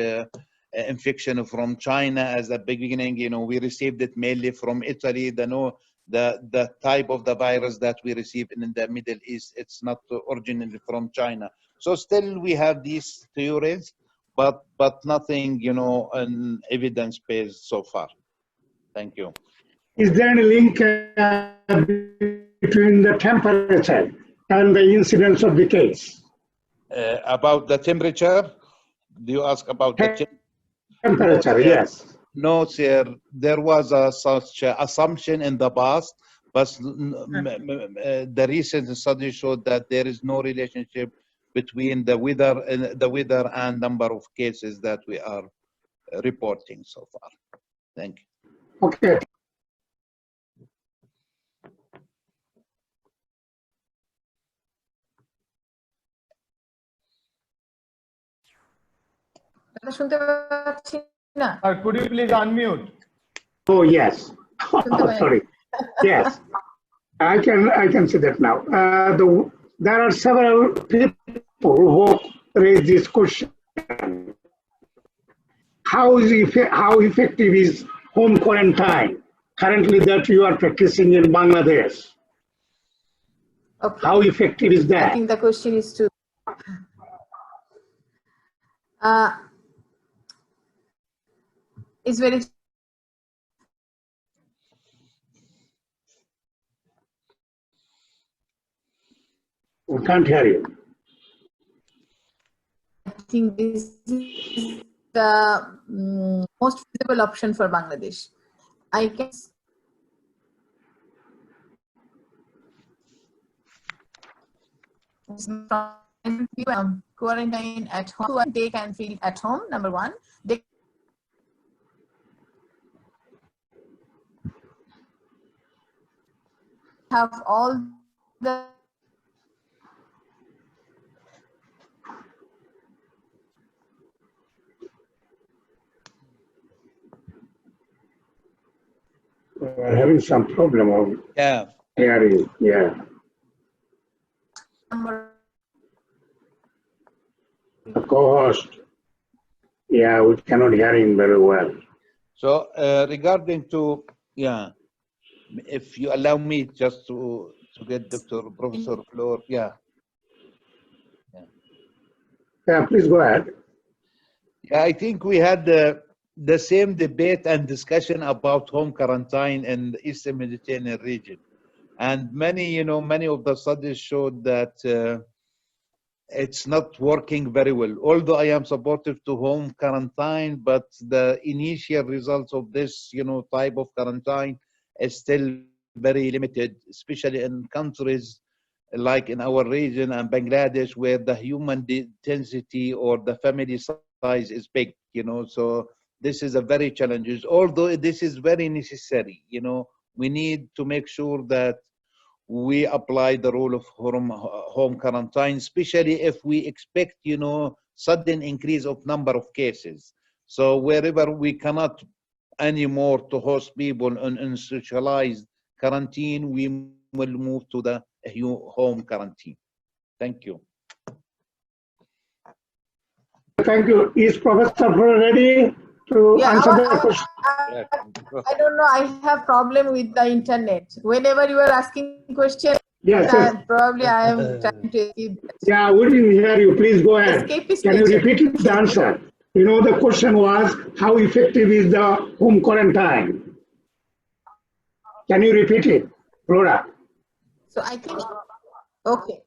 infection from China as the beginning. You know, we received it mainly from Italy. The type of the virus that we receive in the Middle East, it's not originally from China. So still we have these theories, but nothing, you know, an evidence based so far. Thank you. Is there any link between the temperature and the incidence of the case? About the temperature? Do you ask about the temperature? No, Yes. No, sir. There was such assumption in the past, but the recent study showed that there is no relationship between the weather and number of cases that we are reporting so far. Thank you. Okay. Could you please unmute? Oh yes. Sorry. Yes, I can see that now. There are several people who raise this question. How effective is home quarantine currently that you are practicing in Bangladesh? Okay. How effective is that? I think the question is to it's very We can't hear you. I think this is the most feasible option for Bangladesh. I guess quarantine at home. They can feel at home. Number one, they have all the We're having some problem. Yeah. Hear you, yeah. The co-host, yeah, we cannot hear him very well. So regarding to, yeah, if you allow me just to get Dr. Professor Flor, yeah. Yeah, please go ahead. Yeah, I think we had the same debate and discussion about home quarantine in the Eastern Mediterranean region. And many, many of the studies showed that it's not working very well. Although I am supportive to home quarantine, but the initial results of this, type of quarantine is still very limited, especially in countries like in our region and Bangladesh, where the human density or the family size is big, so this is a very challenging. Although this is very necessary, we need to make sure that we apply the rule of home quarantine, especially if we expect, sudden increase of number of cases. So wherever we cannot anymore to host people in socialized quarantine, we will move to the home quarantine. Thank you. Thank you. Is Professor Flor ready to answer the question? I don't know. I have problem with the internet. Whenever you are asking question, Yes, yes. probably I am trying to escape. Yeah, we didn't hear you. Please go ahead. Escapist Can you nature. repeat the answer? The question was, how effective is the home quarantine? Can you repeat it, Flora? So I think, okay.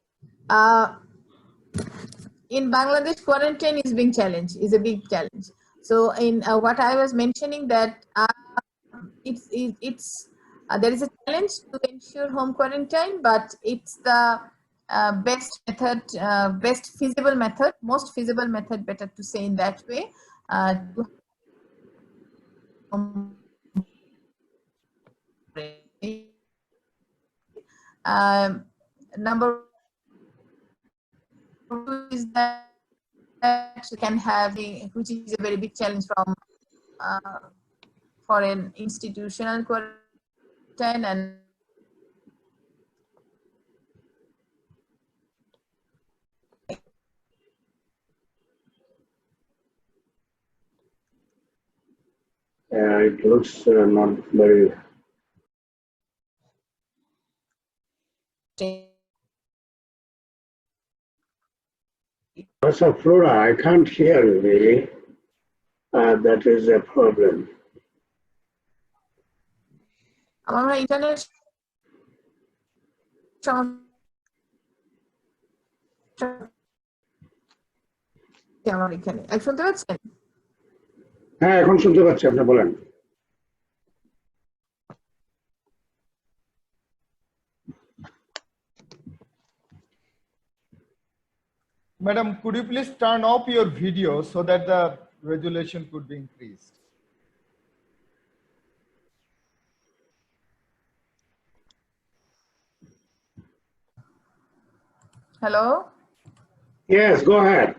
In Bangladesh, quarantine is being challenged, is a big challenge. So in what I was mentioning that there is a challenge to ensure home quarantine, but it's the best method, best feasible method, most feasible method, better to say in that way. Number two is that you can have which is a very big challenge from for an institutional quarantine, and It looks not very. Professor Flora, I can't hear you really. That is a problem. আমার internet আমার এখানে শুনতে পাচ্ছেন? হ্যাঁ, এখন শুনতে পাচ্ছি, আপনি বলেন। Madam, could you please turn off your video so that the resolution could be increased? Hello? Yes, go ahead.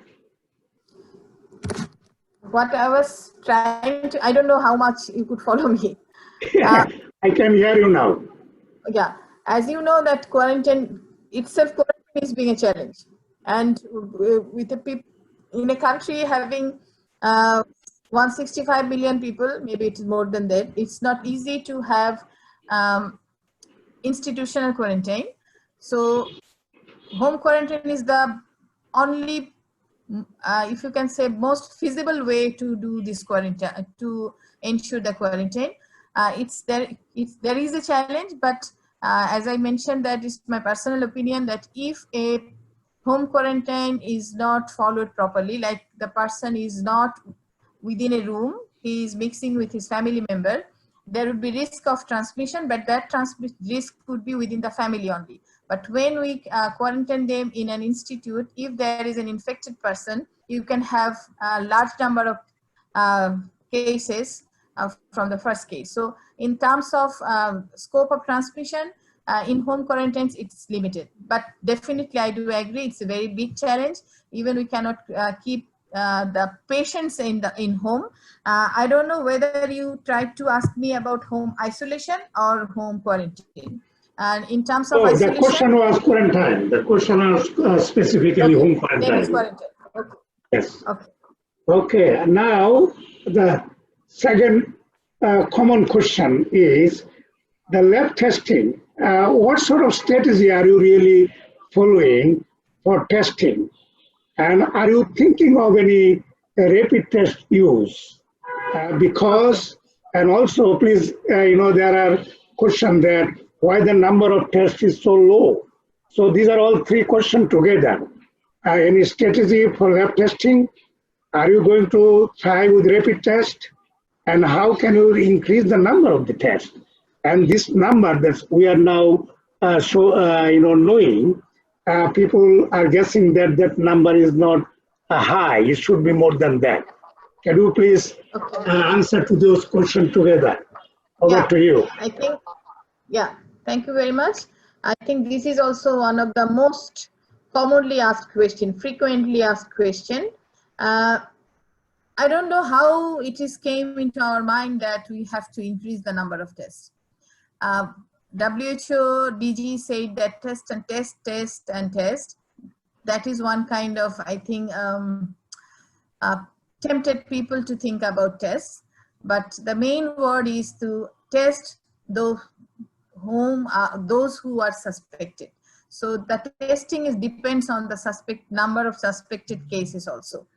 What I was trying to, I don't know how much you could follow me. I can hear you now. Yeah, as you know that quarantine itself, quarantine is being a challenge. And with the people in a country having 165 million people, maybe it's more than that, it's not easy to have institutional quarantine. So home quarantine is the only, if you can say, most feasible way to do this quarantine, to ensure the quarantine. There is a challenge, but as I mentioned, that is my personal opinion, that if a home quarantine is not followed properly, like the person is not within a room, he is mixing with his family member, there would be risk of transmission, but that risk could be within the family only. But when we quarantine them in an institute, if there is an infected person, you can have a large number of cases from the first case. So in terms of scope of transmission, in home quarantines, it's limited. But definitely, I do agree, it's a very big challenge. Even we cannot keep the patients in home. I don't know whether you tried to ask me about home isolation or home quarantine. And in terms of Oh, the isolation, question was quarantine. The question was specifically home then it's quarantine. quarantine. Okay. Yes. Okay. Okay. Now, the second common question is the lab testing. What sort of strategy are you really following for testing? And are you thinking of any rapid test use? Because, and also please, there are questions that why the number of tests is so low. So these are all three questions together. Any strategy for lab testing? Are you going to try with rapid test? And how can you increase the number of the tests? And this number that we are now knowing, people are guessing that that number is not high. It should be more than that. Can you please answer to those questions together? Over to you. I think, thank you very much. I think this is also one of the most commonly asked question, frequently asked question. I don't know how it is came into our mind that we have to increase the number of tests. WHO, DG said that test and test, test and test. That is one kind of, I think, tempted people to think about tests. But the main word is to test those who are suspected. So the testing depends on the number of suspected cases also.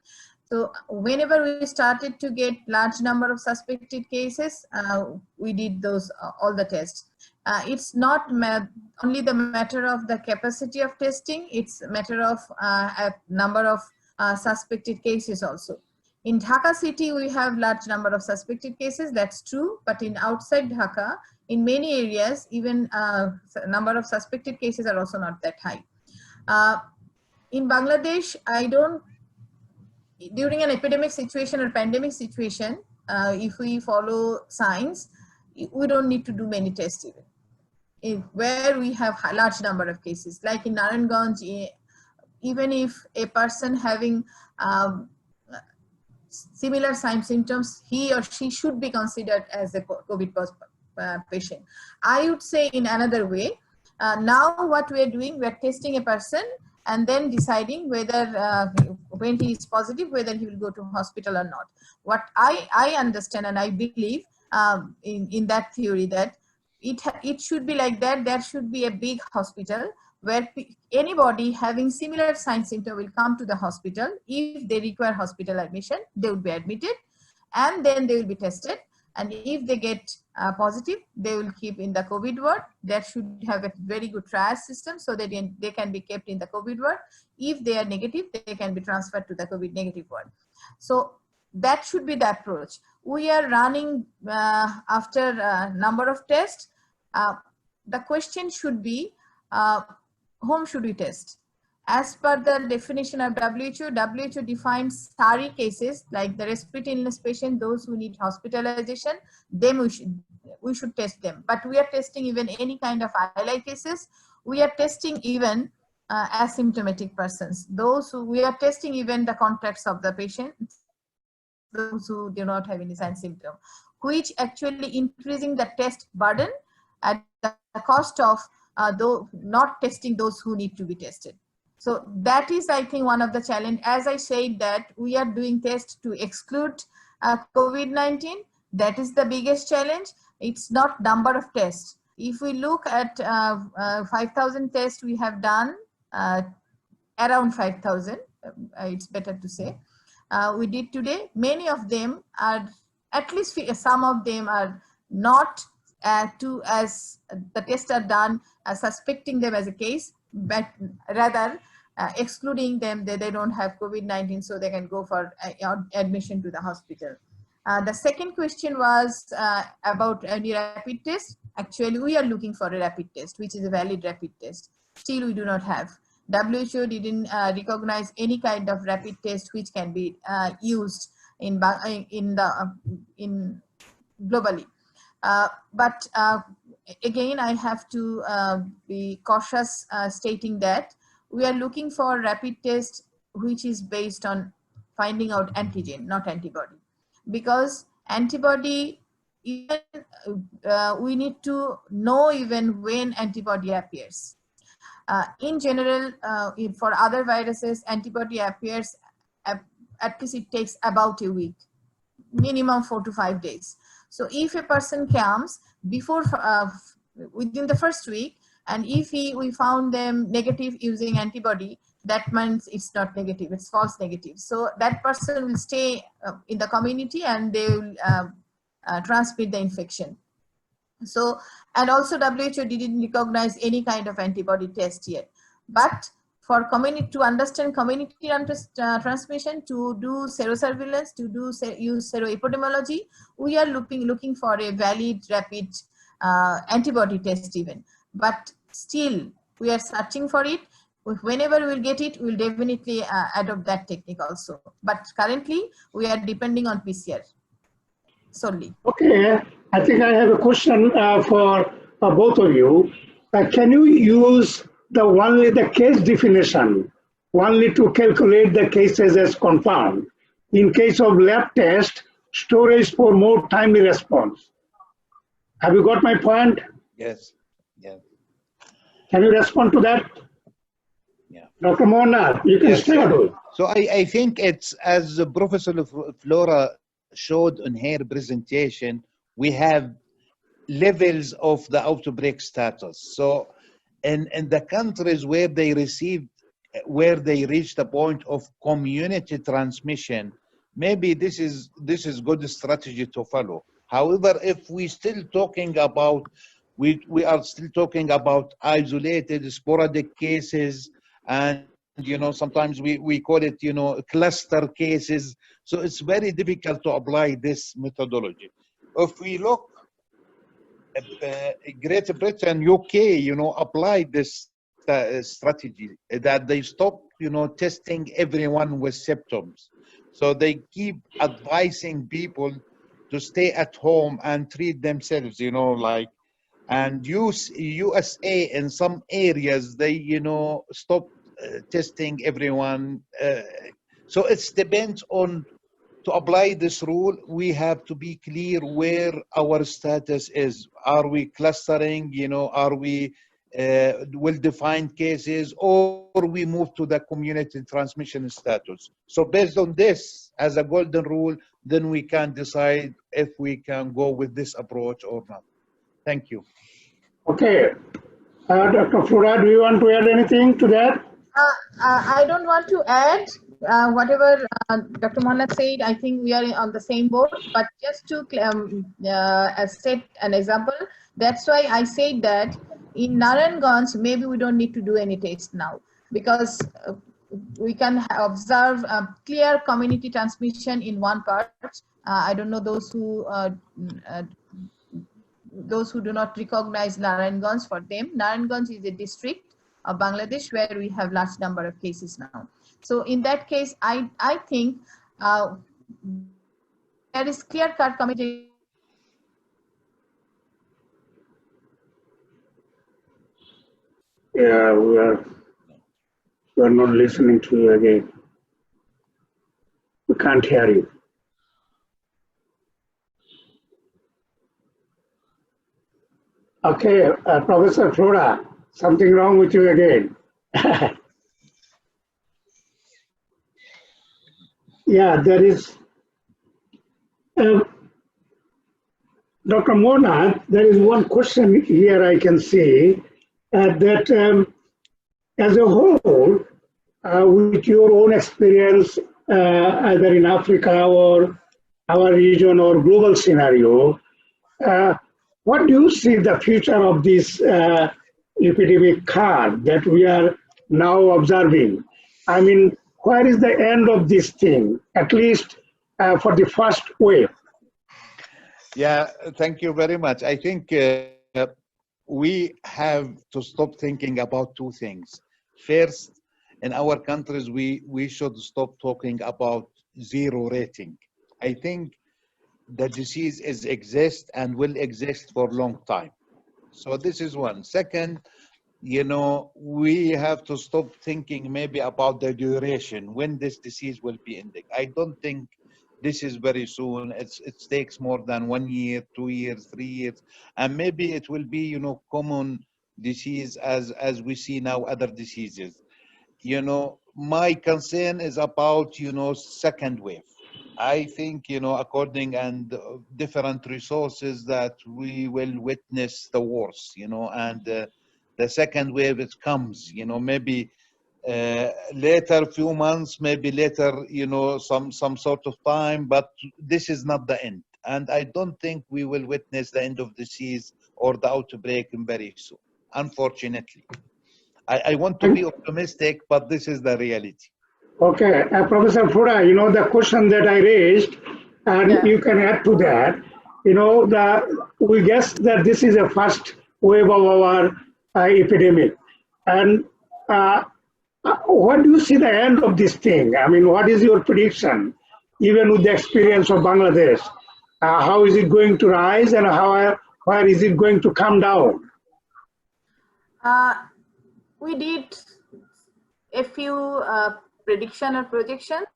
So whenever we started to get large number of suspected cases, we did those all the tests. It's not only the matter of the capacity of testing, it's a matter of a number of suspected cases also. In Dhaka city, we have large number of suspected cases, that's true, but in outside Dhaka, in many areas, even number of suspected cases are also not that high. In Bangladesh, during an epidemic situation or pandemic situation, if we follow science, we don't need to do many tests even. Where we have a large number of cases, like in Narayanganj, even if a person having similar symptoms, he or she should be considered as a COVID patient. I would say in another way, now what we are doing, we are testing a person and then deciding whether when he is positive, whether he will go to hospital or not. What I understand and I believe in that theory, that it should be like that. There should be a big hospital where anybody having similar signs symptom will come to the hospital. If they require hospital admission, they will be admitted and then they will be tested. And if they get positive, they will keep in the COVID ward. That should have a very good triage system so that they can be kept in the COVID ward. If they are negative, they can be transferred to the COVID negative ward. So that should be the approach. We are running after a number of tests. The question should be, whom should we test? As per the definition of WHO defines SARI cases, like the respiratory illness patient, those who need hospitalization, them we should test them. But we are testing even any kind of ILI cases. We are testing even asymptomatic persons. We are testing even the contacts of the patient, those who do not have any sign symptom, which actually increasing the test burden at the cost of though not testing those who need to be tested. So that is, I think, one of the challenge. As I said, that we are doing tests to exclude COVID-19. That is the biggest challenge. It's not number of tests. If we look at 5,000 tests we have done, around 5,000, it's better to say, we did today. Many of them are, at least some of them are not as the tests are done suspecting them as a case, but rather excluding them, they don't have COVID-19, so they can go for admission to the hospital. The second question was about any rapid test. Actually, we are looking for a rapid test, which is a valid rapid test. Still, we do not have. WHO didn't recognize any kind of rapid test which can be used in globally. But again, I have to be cautious stating that we are looking for rapid test which is based on finding out antigen, not antibody. Because antibody even we need to know even when antibody appears. In general, for other viruses, antibody appears at least it takes about a week, minimum 4 to 5 days. So if a person comes before within the first week, and if we found them negative using antibody, that means it's not negative, it's false negative. So that person will stay in the community and they will transmit the infection. So, and also WHO didn't recognize any kind of antibody test yet. But for community, to understand community transmission, to do serosurveillance, to use seroepidemiology, we are looking for a valid, rapid antibody test even. But still, we are searching for it. Whenever we'll get it, we'll definitely adopt that technique also. But currently, we are depending on PCR solely. Okay, I think I have a question for both of you. Can you use the case definition only to calculate the cases as confirmed? In case of lab test, storage for more timely response. Have you got my point? Yes. Yeah. Can you respond to that? Yeah. Dr. Mona, you can start. So I think it's, as Professor Flora showed in her presentation, we have levels of the outbreak status. So in the countries where they reached the point of community transmission, maybe this is good strategy to follow. However, if we still talking about, we are still talking about isolated sporadic cases, and sometimes we call it cluster cases, so it's very difficult to apply this methodology. If we look at Great Britain, UK, applied this strategy that they stopped testing everyone with symptoms, so they keep advising people to stay at home and treat themselves, and USA in some areas, they stopped testing everyone. So it depends on, to apply this rule, we have to be clear where our status is. Are we clustering, are we well-defined cases, or we move to the community transmission status? So based on this as a golden rule, then we can decide if we can go with this approach or not. Thank you. Okay. Dr. Flora, do you want to add anything to that? I don't want to add whatever Dr. Mona said. I think we are on the same boat, but just to set an example, that's why I said that in Narayanganj, maybe we don't need to do any test now, because we can observe clear community transmission in one part. I don't know those who do not recognize Narayanganj. For them, Narayanganj is a district of Bangladesh where we have large number of cases now. So in that case, I think there is clear-cut community. Yeah, we are not listening to you again. We can't hear you. Okay, Professor Flora, something wrong with you again. Yeah, there is. Dr. Mona, there is one question here I can see that as a whole, with your own experience, either in Africa or our region or global scenario, what do you see the future of this epidemic curve that we are now observing? I mean, where is the end of this thing, at least for the first wave? Yeah, thank you very much. I think we have to stop thinking about two things. First, in our countries, we should stop talking about zero rating. I think the disease exists and will exist for a long time. So this is one. Second, we have to stop thinking maybe about the duration, when this disease will be ending. I don't think This is very soon. It takes more than 1 year, 2 years, 3 years, and maybe it will be, common disease as we see now other diseases. My concern is about, second wave. I think, according and different resources that we will witness the worst, and the second wave it comes, maybe later few months, maybe later, some sort of time, but this is not the end. And I don't think we will witness the end of the disease or the outbreak very soon, unfortunately. I want to be optimistic, but this is the reality. Okay, Professor Fura, the question that I raised, and Yeah. you can add to that, we guess that this is a first wave of our epidemic. And what do you see the end of this thing? I mean, what is your prediction, even with the experience of Bangladesh? How is it going to rise, and where is it going to come down? We did a few prediction or projections,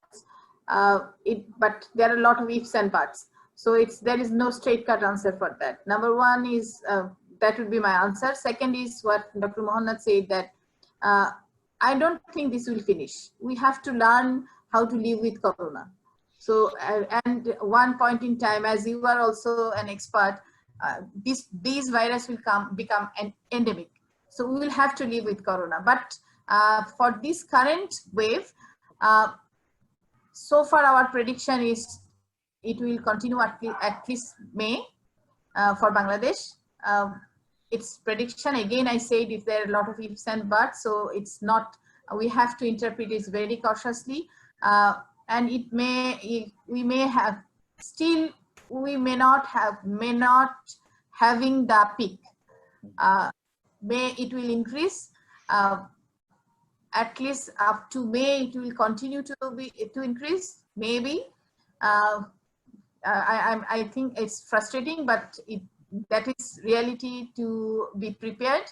but there are a lot of ifs and buts. So there is no straight cut answer for that. Number one is, that would be my answer. Second is what Dr. Mohanad said, that I don't think this will finish. We have to learn how to live with Corona. So, and one point in time, as you are also an expert, these virus will become an endemic. So we will have to live with Corona. But for this current wave, so far our prediction is it will continue at least May for Bangladesh. Its prediction, again, I said, if there are a lot of ifs and buts, so it's not, we have to interpret it very cautiously. And it may, we may have, still, we may not having the peak. May it will increase, at least up to May, it will continue to increase, maybe. I think it's frustrating, but that is reality to be prepared.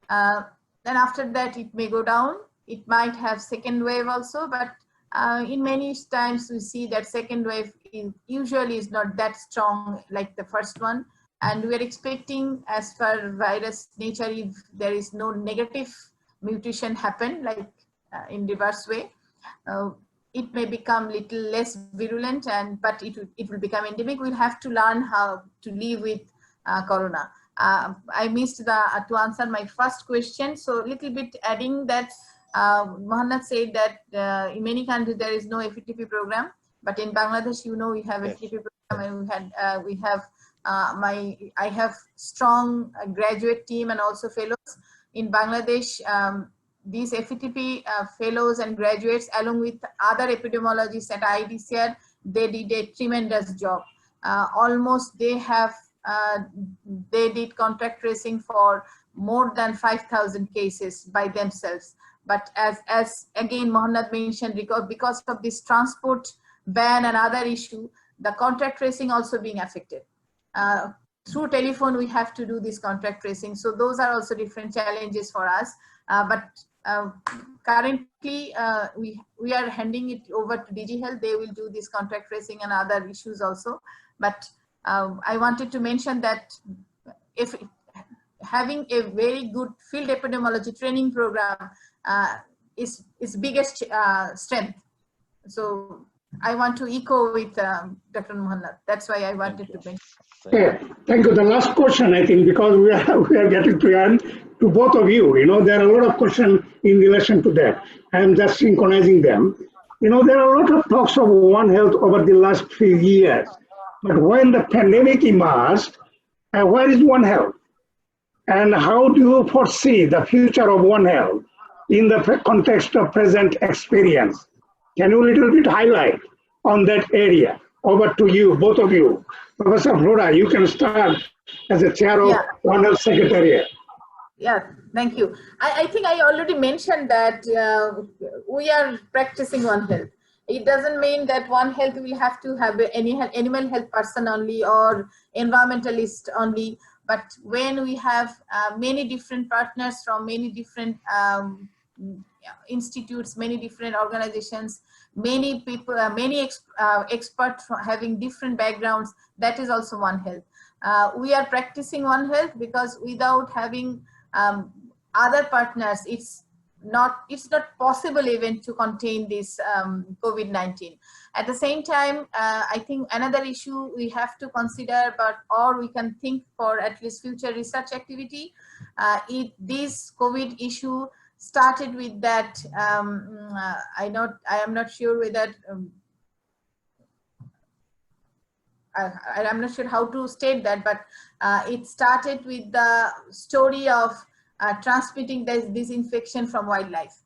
Then after that, it may go down. It might have second wave also, but in many times we see that second wave usually is not that strong like the first one. And we are expecting, as per virus nature, if there is no negative mutation happen, like in reverse way, it may become little less virulent, but it will become endemic. We'll have to learn how to live with Corona. I missed to answer my first question, so a little bit adding that Mohanad said that in many countries there is no FETP program, but in Bangladesh, we have FETP program, and we have I have strong graduate team and also fellows in Bangladesh. These FETP fellows and graduates, along with other epidemiologists at IDCR, they did a tremendous job. Almost they did contact tracing for more than 5,000 cases by themselves. But as again Mohanad mentioned, because of this transport ban and other issue, the contact tracing also being affected. Through telephone, we have to do this contact tracing. So those are also different challenges for us. But currently, we are handing it over to DG Health. They will do this contact tracing and other issues also. But I wanted to mention that if having a very good field epidemiology training program is biggest strength. So I want to echo with Dr. Mohanad. That's why I wanted to mention. Yeah, thank you. The last question, I think, because we are getting to end, to both of you. There are a lot of questions in relation to that. I am just synchronizing them. There are a lot of talks of One Health over the last few years. But when the pandemic emerged, where is One Health? And how do you foresee the future of One Health in the context of present experience? Can you a little bit highlight on that area? Over to you, both of you. Professor Flora, you can start as a chair of One Health Secretariat. Yeah, thank you. I think I already mentioned that we are practicing One Health. It doesn't mean that One Health will have to have any animal health person only or environmentalist only. But when we have many different partners from many different institutes, many different organizations, many people, experts having different backgrounds. That is also One Health. We are practicing One Health because without having other partners, it's not possible even to contain this COVID-19. At the same time, I think another issue we have to consider, or we can think for at least future research activity, this COVID issue started with that. I am not sure whether I'm not sure how to state that, but it started with the story of transmitting this infection from wildlife.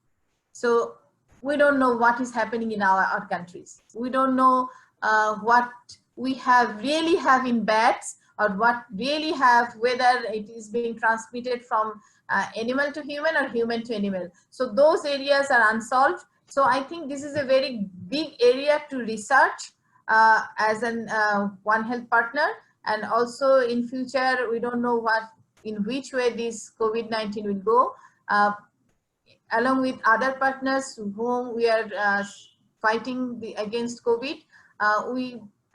So we don't know what is happening in our countries. We don't know what we really have in bats, or what really have, whether it is being transmitted from animal to human or human to animal. So those areas are unsolved. So I think this is a very big area to research as an One Health partner. And also in future, we don't know in which way this COVID-19 will go. Along with other partners whom we are fighting against COVID,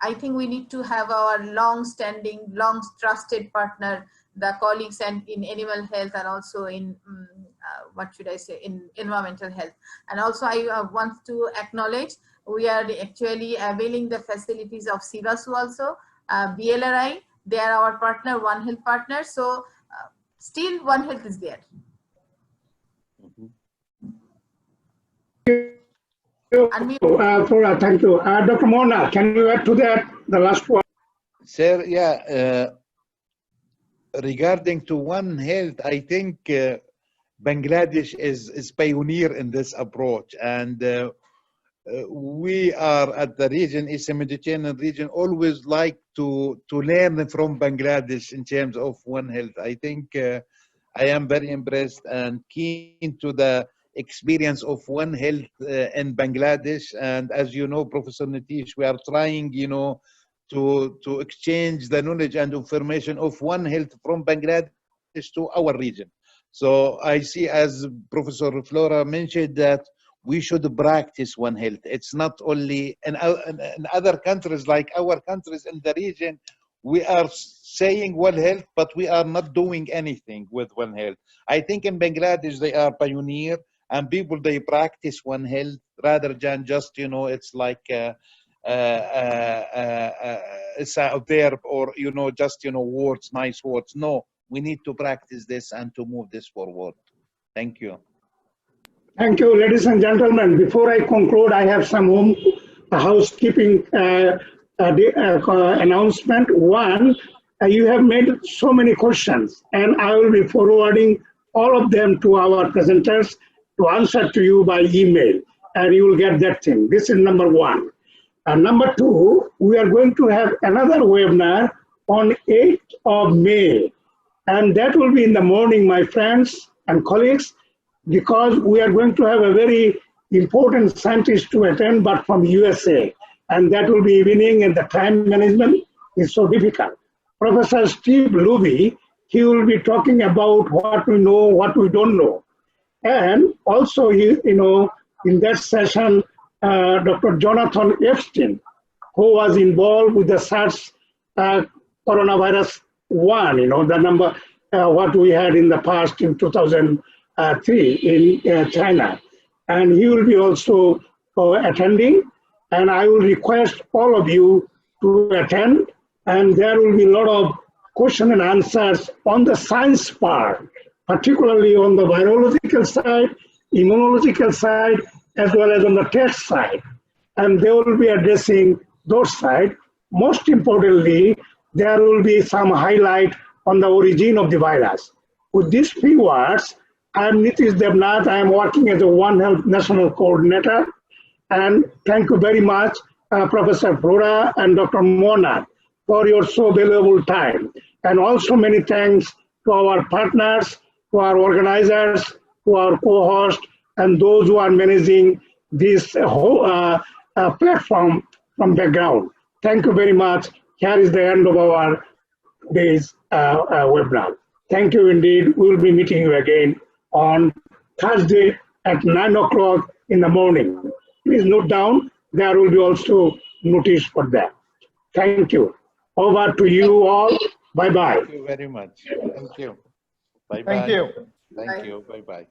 I think we need to have our long-standing, long-trusted partner, the colleagues and in animal health, and also in in environmental health. And also I want to acknowledge we are actually availing the facilities of Sivasu also, BLRI. They are our partner, One Health partner. So still One Health is there. Thank you. Dr. Mona, can you add to that, the last one? Sir, yeah. Regarding to One Health, I think Bangladesh is pioneer in this approach, and we are at the region, East Mediterranean region, always like to learn from Bangladesh in terms of One Health. I think I am very impressed and keen to the experience of One Health in Bangladesh. And as you know, Professor Nitish, we are trying, to exchange the knowledge and information of One Health from Bangladesh to our region. So I see, as Professor Flora mentioned, that we should practice One Health. It's not only in other countries like our countries in the region, we are saying One Health, but we are not doing anything with One Health. I think in Bangladesh, they are pioneer, and people, they practice One Health rather than just, it's like, it's out there, or, just, words, nice words. No, we need to practice this and to move this forward. Thank you. Thank you, ladies and gentlemen. Before I conclude, I have some housekeeping announcement. One, you have made so many questions, and I will be forwarding all of them to our presenters to answer to you by email, and you will get that thing. This is number one. Number two, we are going to have another webinar on 8th of May, and that will be in the morning, my friends and colleagues, because we are going to have a very important scientist to attend, but from USA, and that will be evening, and the time management is so difficult. Professor Steve Luby, he will be talking about what we know, what we don't know. And also, in that session, Dr. Jonathan Epstein, who was involved with the SARS coronavirus 1, the number, what we had in the past in 2003 in China. And he will be also attending, and I will request all of you to attend, and there will be a lot of question and answers on the science part, particularly on the virological side, immunological side, as well as on the test side. And they will be addressing those sides. Most importantly, there will be some highlight on the origin of the virus. With these few words, I am Nitish Devnath. I am working as a One Health National Coordinator. And thank you very much, Professor Flora and Dr. Mona, for your so valuable time. And also many thanks to our partners, to our organizers, to our co-hosts, and those who are managing this whole platform from background. Thank you very much. Here is the end of our day's webinar. Thank you indeed. We will be meeting you again on Thursday, at 9 o'clock in the morning. Please note down, there will be also notice for that. Thank you. Over to you all. Bye-bye. Thank you very much. Thank you. Bye-bye. Thank you. Thank Bye. you. Bye-bye.